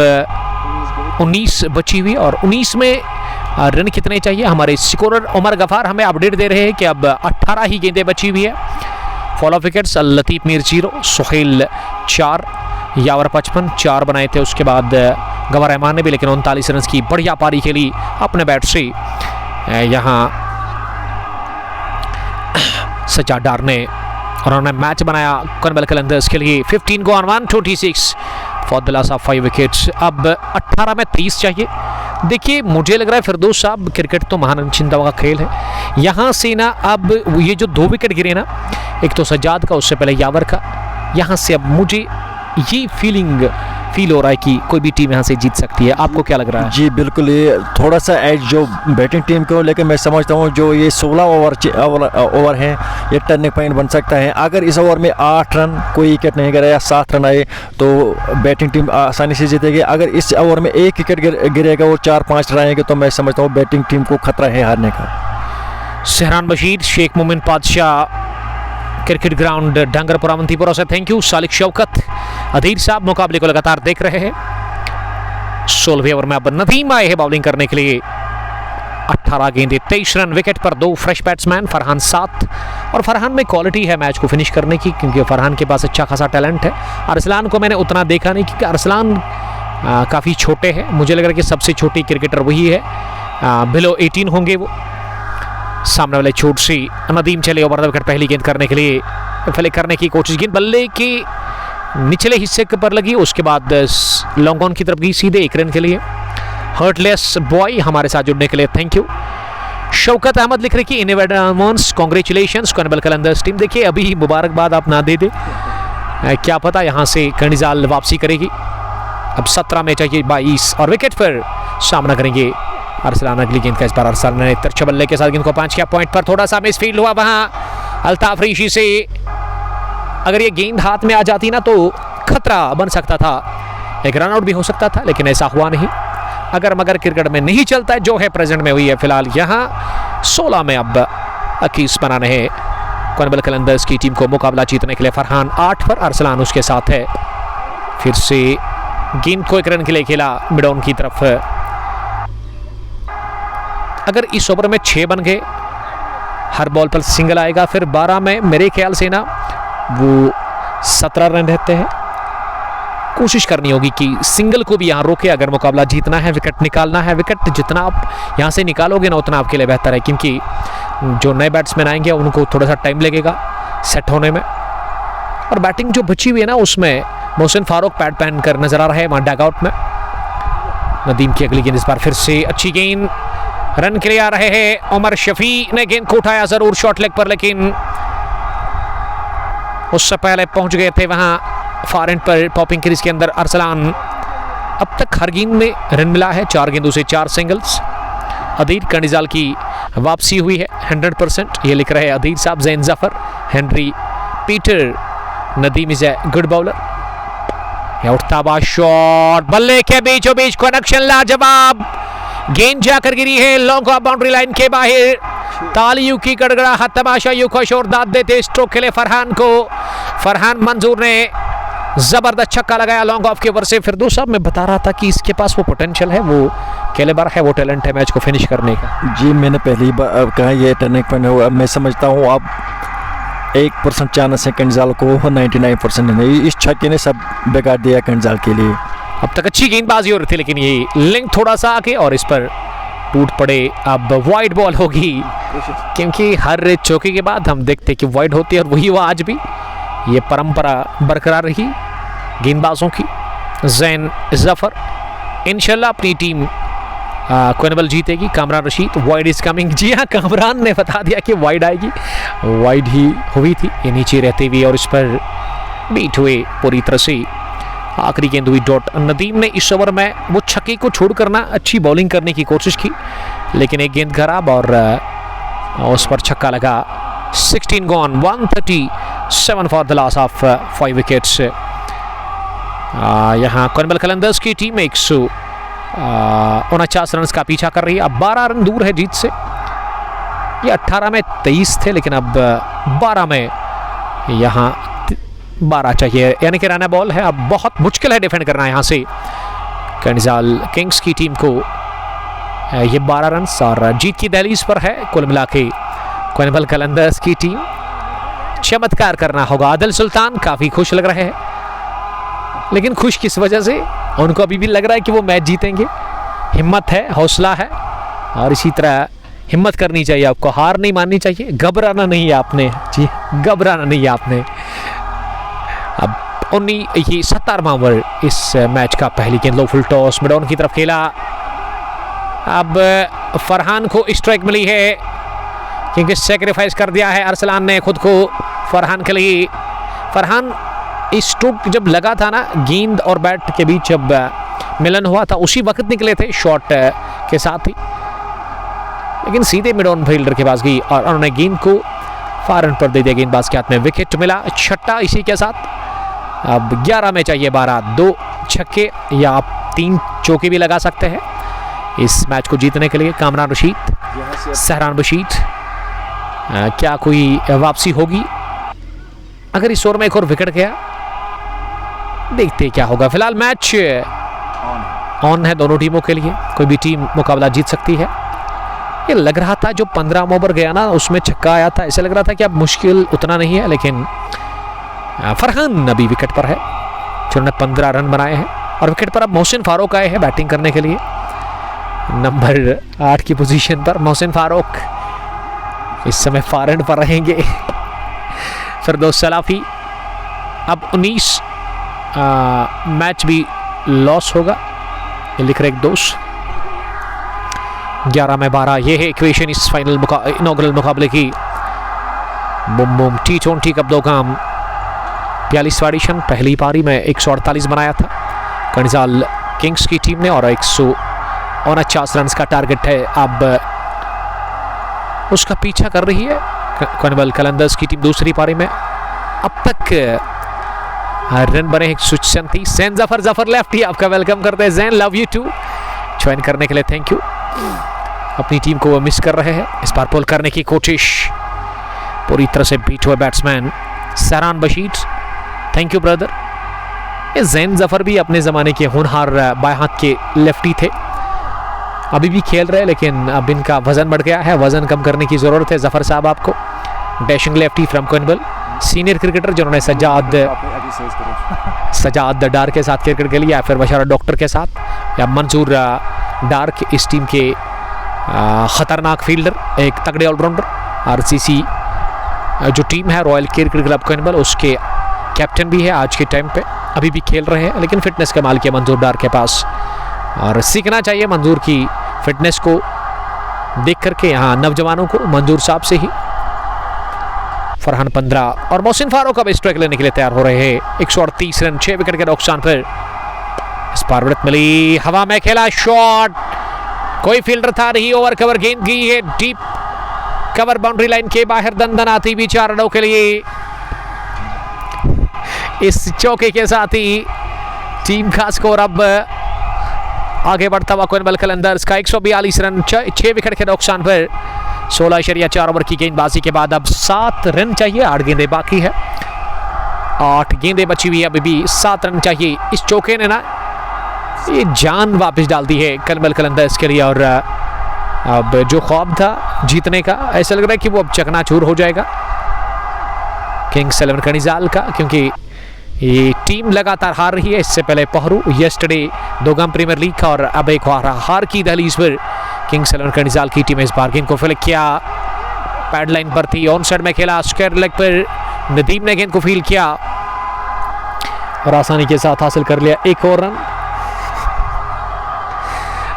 19 बची हुई, और 19 में रन कितने चाहिए? हमारे स्कोरर उमर गफार हमें अपडेट दे रहे हैं कि अब 18 ही गेंदें बची हुई है। फॉलो विकेट्स लतीफ़ मीर 0, सुहेल 4, यावर 55 4 बनाए थे। उसके बाद गवार रहमान ने भी लेकिन 39 रन की बढ़िया पारी खेली अपने बैट से। यहाँ सजाद डार ने, और उन्होंने मैच बनाया कॉर्नवेल कलंदर्स के लिए। 15 go on 126 for the loss of 5 wickets. अब 18 में 30 चाहिए। देखिए, मुझे लग रहा है फिरदौस साहब, क्रिकेट तो महान चिंता का खेल है। यहाँ से ना अब ये जो 2 विकेट गिरे ना, एक तो सजाद का, उससे पहले यावर का, यहाँ से अब मुझे ये फील हो रहा है कि कोई भी टीम यहाँ से जीत सकती है। आपको क्या लग रहा है? जी बिल्कुल, ये थोड़ा सा एज जो बैटिंग टीम को, लेकिन मैं समझता हूँ जो ये 16 ओवर हैं, ये टर्निंग पॉइंट बन सकता है। अगर इस ओवर में 8 रन, कोई विकेट नहीं गिरा या 7 रन आए तो बैटिंग टीम आसानी से जीतेगी। अगर इस ओवर में 1 विकेट गिरेगा और 4-5 रन आएंगे तो मैं समझता हूँ बैटिंग टीम को खतरा है हारने का। सहरान बशीर, शेख मोमिन पातशाह, क्रिकेट ग्राउंड डंगरपुरा मंतीपुरा से थैंक यू। सालिक शौकत, अधीर साहब मुकाबले को लगातार देख रहे हैं। 16वें ओवर में अब नदीम आए हैं बॉलिंग करने के लिए। 18 गेंदें 23 रन, विकेट पर 2 फ्रेश बैट्समैन, फरहान 7, और फरहान में क्वालिटी है मैच को फिनिश करने की, क्योंकि फरहान के पास अच्छा खासा टैलेंट है। अरसलान को मैंने उतना देखा नहीं, क्योंकि अरसलान काफ़ी छोटे हैं। मुझे लग रहा है कि सबसे छोटी क्रिकेटर वही है, बिलो 18 होंगे वो। सामने वाले छोट सी नदीम चले ओवर द विकेट, पहली गेंद करने के लिए फ्लिक करने की कोशिश, गेंद बल्ले की निचले हिस्से के पर लगी, उसके बाद लॉन्ग ऑन की तरफ गई सीधे 1 रन के लिए। हर्टलेस बॉय हमारे साथ जुड़ने के लिए थैंक यू। शौकत अहमद लिख रही कि इनोवेटर्स कांग्रेचुलेशंस कर्नबल कलंदर्स टीम। देखिए अभी मुबारकबाद आप ना दे दे, क्या पता यहाँ से कर्णिजाल वापसी करेगी। अब 17 में चाहिए 22 और विकेट पर सामना करेंगे अरसलान। अगली गेंद का इस बार अरसलान ने तिरछा बल्ले के साथ गेंद को 5 किया। पॉइंट पर थोड़ा सा मिसफील्ड हुआ वहाँ अल्ताफ ऋषि से। अगर ये गेंद हाथ में आ जाती ना तो खतरा बन सकता था, एक रन आउट भी हो सकता था, लेकिन ऐसा हुआ नहीं। अगर मगर क्रिकेट में नहीं चलता है, जो है प्रेजेंट में हुई है फिलहाल। यहाँ 16 में अब 21 बनाने हैं कर्नबल कलंदर्स की टीम को मुकाबला जीतने के लिए। फरहान 8 पर, अरसलान उसके साथ है। फिर से गेंद को 1 रन के लिए खेला मिड ऑन की तरफ। अगर इस ओवर में 6 बन गए, हर बॉल पर सिंगल आएगा, फिर 12 में मेरे ख्याल से ना वो 17 रन रहते हैं। कोशिश करनी होगी कि सिंगल को भी यहाँ रोके अगर मुकाबला जीतना है, विकेट निकालना है। विकेट जितना आप यहाँ से निकालोगे ना उतना आपके लिए बेहतर है, क्योंकि जो नए बैट्समैन आएंगे उनको थोड़ा सा टाइम लगेगा सेट होने में। और बैटिंग जो बची हुई है ना उसमें मोहसिन फारूक पैड पहन कर नजर आ रहा है वहाँ डगआउट में। नदीम की अगली गेंद इस बार फिर से अच्छी गेंद, रन के लिए आ रहे हैं। उमर शफी ने गेंद को उठाया जरूर शॉर्ट लेग पर, लेकिन उससे पहले पहुंच गए थे वहां फार एंड पर पॉपिंग क्रीज के अंदर अरसलान। अब तक हर गेंद में रन मिला है, 4 गेंदों से 4 सिंगल्स। अदीर कर्णिजाल की वापसी हुई है 100%, ये लिख रहे हैं अदीर साहब। Jain Zafar, Henry Peter, Nadeem is a good bowler. उठता हुआ शॉट, बल्ले के बीचों बीच कनेक्शन लाजवाब, गेंद जाकर गिरी है लॉन्ग ऑफ बाउंड्री लाइन के बाहर। तालियों की गड़गड़ाहट, तमाशाइयों को शोरदार देते स्ट्रोक के लिए फरहान को। फरहान मंजूर ने जबरदस्त छक्का लगाया लॉन्ग ऑफ के ओवर से। फिरदौस साहब मैं बता रहा था कि इसके पास वो पोटेंशियल है, वो कैलिबर है, वो टैलेंट है मैच को फिनिश करने का। जी मैंने पहली बार कहा ये टर्निंग पॉइंट है। अब मैं समझता हूँ अब 1% चांस है कर्णिजाल को, 99% नहीं। इस छक्के ने सब बेकार दिया कर्णिजाल के लिए। अब तक अच्छी गेंदबाजी हो रही थी, लेकिन ये लिंक थोड़ा सा आके और इस पर टूट पड़े। अब वाइड बॉल होगी, क्योंकि हर चौके के बाद हम देखते कि वाइड होती है, और वही हुआ आज भी। ये परंपरा बरकरार रही गेंदबाजों की। जैन जफर इंशाल्लाह अपनी टीम कर्नबल जीतेगी। Kamran Rashid, wide is coming. जी हाँ, कामरान ने बता दिया कि वाइड आएगी, वाइड ही हुई थी ये नीचे रहते हुए, और इस पर बीट हुए पूरी तरह से। आखिरी गेंद हुई डॉट। नदीम ने इस ओवर में वो छक्के को छोड़ करना अच्छी बॉलिंग करने की कोशिश की, लेकिन एक गेंद खराब और उस पर छक्का लगा। 16 gone, 137 for the loss of 5 wickets. यहाँ कर्नबल कलंदर्स की टीम 149 रन का पीछा कर रही है। अब 12 रन दूर है जीत से। ये 18 में 23 थे, लेकिन अब 12 में यहाँ 12 चाहिए, यानी कि राना बॉल है। अब बहुत मुश्किल है डिफेंड करना यहाँ से कर्णिजाल किंग्स की टीम को। ये 12 रन और जीत की दहलीज पर है कुल मिला के कर्नबल कलंदर्स की टीम। चमत्कार करना होगा। आदिल सुल्तान काफ़ी खुश लग रहे हैं, लेकिन खुश किस वजह से? उनको अभी भी लग रहा है कि वो मैच जीतेंगे। हिम्मत है, हौसला है, और इसी तरह हिम्मत करनी चाहिए आपको, हार नहीं माननी चाहिए, घबराना नहीं है आपने। जी, घबराना नहीं है आपने। अब 17वां ओवर इस मैच का। पहली गेंद लो फुल टॉस, मिड ऑन की तरफ खेला। अब फरहान को स्ट्राइक मिली है, क्योंकि सेक्रीफाइस कर दिया है अरसलान ने खुद को फरहान के लिए। फरहान इस स्ट्रोक जब लगा था ना, गेंद और बैट के बीच जब मिलन हुआ था, उसी वक्त निकले थे शॉट के साथ ही, लेकिन सीधे मिड ऑन फील्डर के पास गई और उन्होंने गेंद को फार एंड पर दे दिया। गेंदबाज के हाथ में विकेट मिला, छठा इसी के साथ। अब 11 में चाहिए 12, 2 छक्के या आप 3 चौके भी लगा सकते हैं इस मैच को जीतने के लिए। कामरान रशीद, सहरान बशीर, क्या कोई वापसी होगी? अगर इस ओवर में एक और विकेट गया, देखते क्या होगा। फिलहाल मैच ऑन है दोनों टीमों के लिए, कोई भी टीम मुकाबला जीत सकती है। ये लग रहा था जो 15 ओवर गया ना उसमें छक्का आया था, ऐसे लग रहा था कि अब मुश्किल उतना नहीं है, लेकिन फरहान अभी विकेट पर है जिन्होंने 15 रन बनाए हैं, और विकेट पर अब मोहसिन फारूक आए हैं बैटिंग करने के लिए। नंबर 8 की पोजीशन पर मोहसिन फारूक इस समय फॉरवर्ड पर रहेंगे। फिरदौस सलाफी अब 19 मैच भी लॉस होगा, ये लिख रहे एक दोस्त। 11 में 12 ये है इक्वेशन इस फाइनल इनॉग्रल मुकाबले की। Bum Bum T20 cup दोगाम 42वां addition, पहली पारी में 148 बनाया था कनिजाल किंग्स की टीम ने और 149 रन का टारगेट है। अब उसका पीछा कर रही है कॉर्नवाल कलंदर्स की टीम दूसरी पारी में। अब तक रन बने 137। जैन जफर लेफ्टी आपका वेलकम करते हैं। Jain love you too, join करने के लिए थैंक यू। अपनी टीम को वो मिस कर रहे हैं, इस बार पुल करने की कोशिश, पूरी तरह से बीट हुए batsman Sahran Bashir, thank you brother. ये जैन जफर भी अपने ज़माने के होनहार बाएं हाथ के लेफ्टी थे, अभी भी खेल रहे हैं, लेकिन अब इनका वजन बढ़ गया है, वजन कम करने की ज़रूरत है जफर साहब आपको। Dashing lefty from Cornwall, senior cricketer जिन्होंने सजाद डार के साथ क्रिकेट खेली, या फिर बशारत डॉक्टर के साथ, या मंजूर डार इस टीम के ख़तरनाक फील्डर, एक तगड़े ऑलराउंडर। RCC जो टीम है रॉयल क्रिकेट क्लब कॉर्नवाल, उसके कैप्टन भी है आज के टाइम पे, अभी भी खेल रहे हैं, लेकिन फिटनेस कमाल किया मंजूर डार के पास, और सीखना चाहिए मंजूर की फिटनेस को देख करके यहाँ नौजवानों को, मंजूर साहब से ही। फरहान 15 और मोहसिन फारूक अब स्ट्राइक लेने के लिए तैयार हो रहे हैं। 138 रन 6 विकेट के नुकसान पर। इस बार विकेट मिली, हवा में खेला शॉट, कोई फील्डर था नहीं, ओवर कवर गेंद गई है डीप कवर बाउंड्री लाइन के बाहर, दंदन आती भी 4 रनों के लिए। इस चौके के साथ ही टीम का स्कोर अब आगे बढ़ता हुआ कॉर्नवाल कलंदर्स का 142 रन 6 विकेट के नुकसान पर। 16.4 ओवर की गेंदबाजी के बाद अब 7 रन चाहिए, 8 गेंदें बाकी है, 8 गेंदें बची हुई है, अभी भी 7 रन चाहिए। इस चौके ने ना ये जान वापस डाल दी है कॉर्नवाल कलंदर्स के लिए, और अब जो ख्वाब था जीतने का, ऐसा लग रहा है कि वो अब चकनाचूर हो जाएगा किंग्स 11 कनिजाल का, क्योंकि ये टीम लगातार हार रही है। इससे पहले पहरू येस्टरडे दोगाम प्रीमियर लीग का, और अब एक हार की दहलीज पर किंग्स 11 कनिजाल की टीम इस बार गेंद को फील्ड किया, पैड लाइन पर थी, ऑन साइड में खेला, स्क्वायर लेग पर नदीम ने गेंद को फील्ड किया और आसानी के साथ हासिल कर लिया 1 और रन।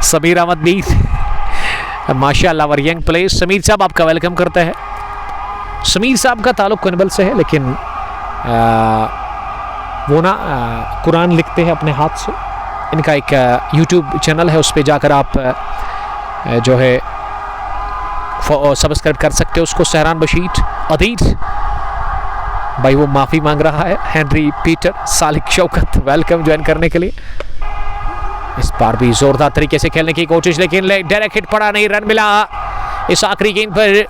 समीर अहमद भी माशाल्लाह वर यंग प्लेयर। समीर साहब आपका वेलकम करते हैं। समीर साहब का ताल्लुक कॉर्नवाल से है, लेकिन वो ना कुरान लिखते हैं अपने हाथ से। इनका एक यूट्यूब चैनल है, उस पर जाकर आप जो है सब्सक्राइब कर सकते हो उसको। सहरान बशीर अदीज भाई वो माफ़ी मांग रहा है। Henry Peter Salik Shaukat welcome join करने के लिए। इस बार भी जोरदार तरीके से खेलने की कोशिश, लेकिन डायरेक्ट हिट पड़ा नहीं, रन मिला इस आखिरी गेंद पर।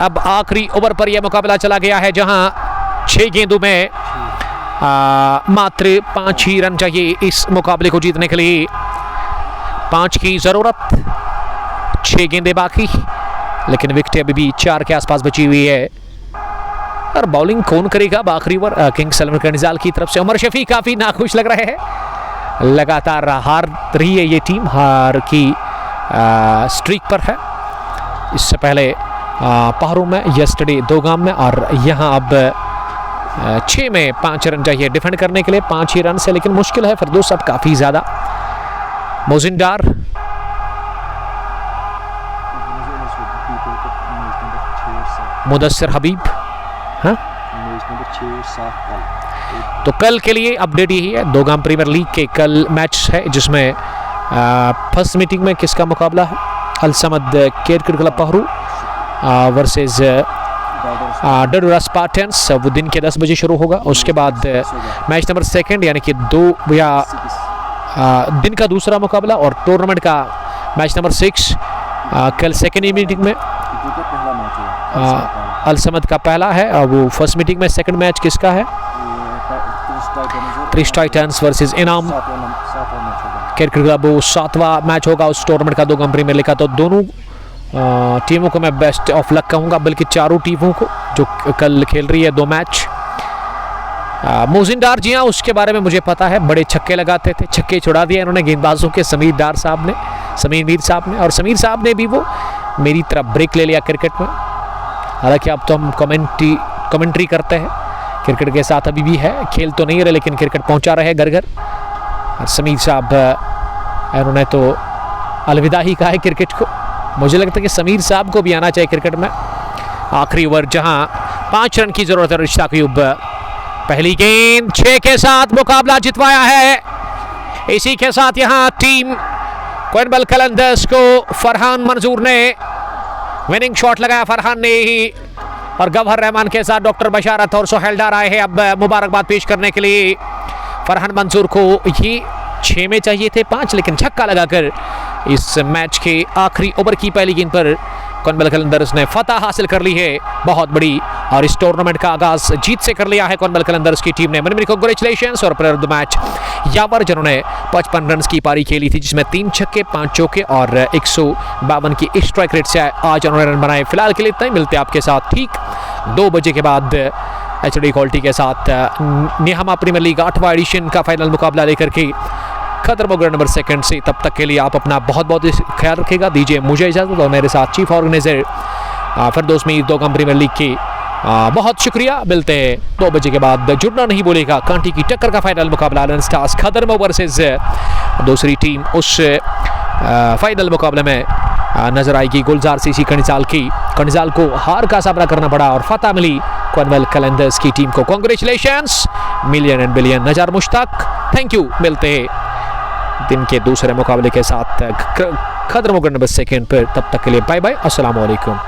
अब आखिरी ओवर पर यह मुकाबला चला गया है, जहां 6 गेंदों में मात्र 5 ही रन चाहिए इस मुकाबले को जीतने के लिए। 5 की जरूरत, 6 गेंदें बाकी, लेकिन विकेट अभी भी 4 के आसपास बची हुई है। और बॉलिंग कौन करेगा आखिरी ओवर किंग्स 11 कनिजाल की तरफ से? उमर शफी काफी नाखुश लग रहे हैं, लगातार हार रही है ये टीम, हार की स्ट्रीक पर है। इससे पहले पहरू में, येस्टरडे दोगाम में, और यहाँ अब 6 में 5 रन चाहिए डिफेंड करने के लिए, 5 ही रन से, लेकिन मुश्किल है फिरदौस अब काफ़ी ज़्यादा। मोहसिन डार मुदस्सिर हबीब, हाँ तो कल के लिए अपडेट यही है। दोगाम प्रीमियर लीग के कल मैच है, जिसमें फर्स्ट मीटिंग में किसका मुकाबला है? Al Samad Cricket Club Pahru versus Dadora Spartans, वो दिन के 10 बजे शुरू होगा। उसके बाद मैच नंबर 2 यानी कि 2 या दिन का दूसरा मुकाबला, और टूर्नामेंट का मैच नंबर 6 कल सेकेंड मीटिंग में अल समद का पहला है, और वो फर्स्ट मीटिंग में सेकंड मैच किसका है? क्रिस टाइटंस वर्सेस इनाम क्रिकेट क्लब, वो 7वां मैच होगा उस टूर्नामेंट का दोगाम प्रीमियर लीग का। तो दोनों टीमों को मैं बेस्ट ऑफ लक कहूँगा, बल्कि चारों टीमों को जो कल खेल रही है 2 मैच। मोहसिन डार, जी हाँ उसके बारे में मुझे पता है, बड़े छक्के लगाते थे, छक्के छुड़ा दिए इन्होंने गेंदबाजों के, समीर मीर साहब ने, और समीर साहब ने भी वो मेरी तरफ ब्रेक ले लिया क्रिकेट में। हालांकि अब तो हम कमेंट्री करते हैं, क्रिकेट के साथ अभी भी है, खेल तो नहीं रहे लेकिन क्रिकेट पहुंचा रहे घर घर। और समीर साहब उन्होंने तो अलविदा ही कहा है क्रिकेट को। मुझे लगता है कि समीर साहब को भी आना चाहिए क्रिकेट में। आखिरी ओवर जहां 5 रन की जरूरत है रिश्ताक अयूब, पहली गेंद 6 के साथ मुकाबला जितवाया है। इसी के साथ यहां टीम क्वेनबल कलंदर्स को फरहान मंजूर ने विनिंग शॉट लगाया, फरहान ने ही, और गवहर रहमान के साथ डॉक्टर बशारत और सोहेल डार आए हैं अब मुबारकबाद पेश करने के लिए। फरहान मंजूर को ये 6 में चाहिए थे 5, लेकिन छक्का लगाकर इस मैच के आखिरी ओवर की पहली गेंद पर क्वेनबल कलंदर्स ने फतह हासिल कर ली है, बहुत बड़ी। और इस टूर्नामेंट का आगाज जीत से कर लिया है क्वेनबल कलंदर्स की टीम ने। Many congratulations. और प्लेयर ऑफ द मैच यावर, जिन्होंने 55 रन की पारी खेली थी, जिसमें 3 छक्के 5 चौके और 152 की स्ट्राइक रेट से आज उन्होंने रन बनाए। फिलहाल के लिए इतना ही, मिलते हैं आपके साथ ठीक 2 बजे के बाद HD क्वालिटी के साथ निहमा प्रीमियर लीग 8वां एडिशन का फाइनल मुकाबला लेकर के खतर मोगर नंबर 2 से। तब तक के लिए आप अपना बहुत बहुत ख्याल रखिएगा। दीजिए मुझे इजाज़त, और मेरे साथ चीफ ऑर्गेनाइजर फिरदौस मीर दोगम प्रीमियर लीग की बहुत शुक्रिया। मिलते हैं 2 बजे के बाद। जुड़ना नहीं भूलेगा। कांटी की टक्कर का फाइनल मुकाबला लन स्टार्स खदरमो वर्सेस दूसरी टीम। उस फाइनल मुकाबले में नजर आएगी गुलजार सीसी कनिजाल की। कनिजाल को हार का सामना करना पड़ा और फतह मिली क्वेनबल कलंदर्स की टीम को। Congratulations. Million and billion Nazar Mushtaq, thank you. मिलते हैं दिन के दूसरे मुकाबले के साथ खदरमो नंबर 2 पर। तब तक के लिए बाय बाय, अस्सलाम वालेकुम।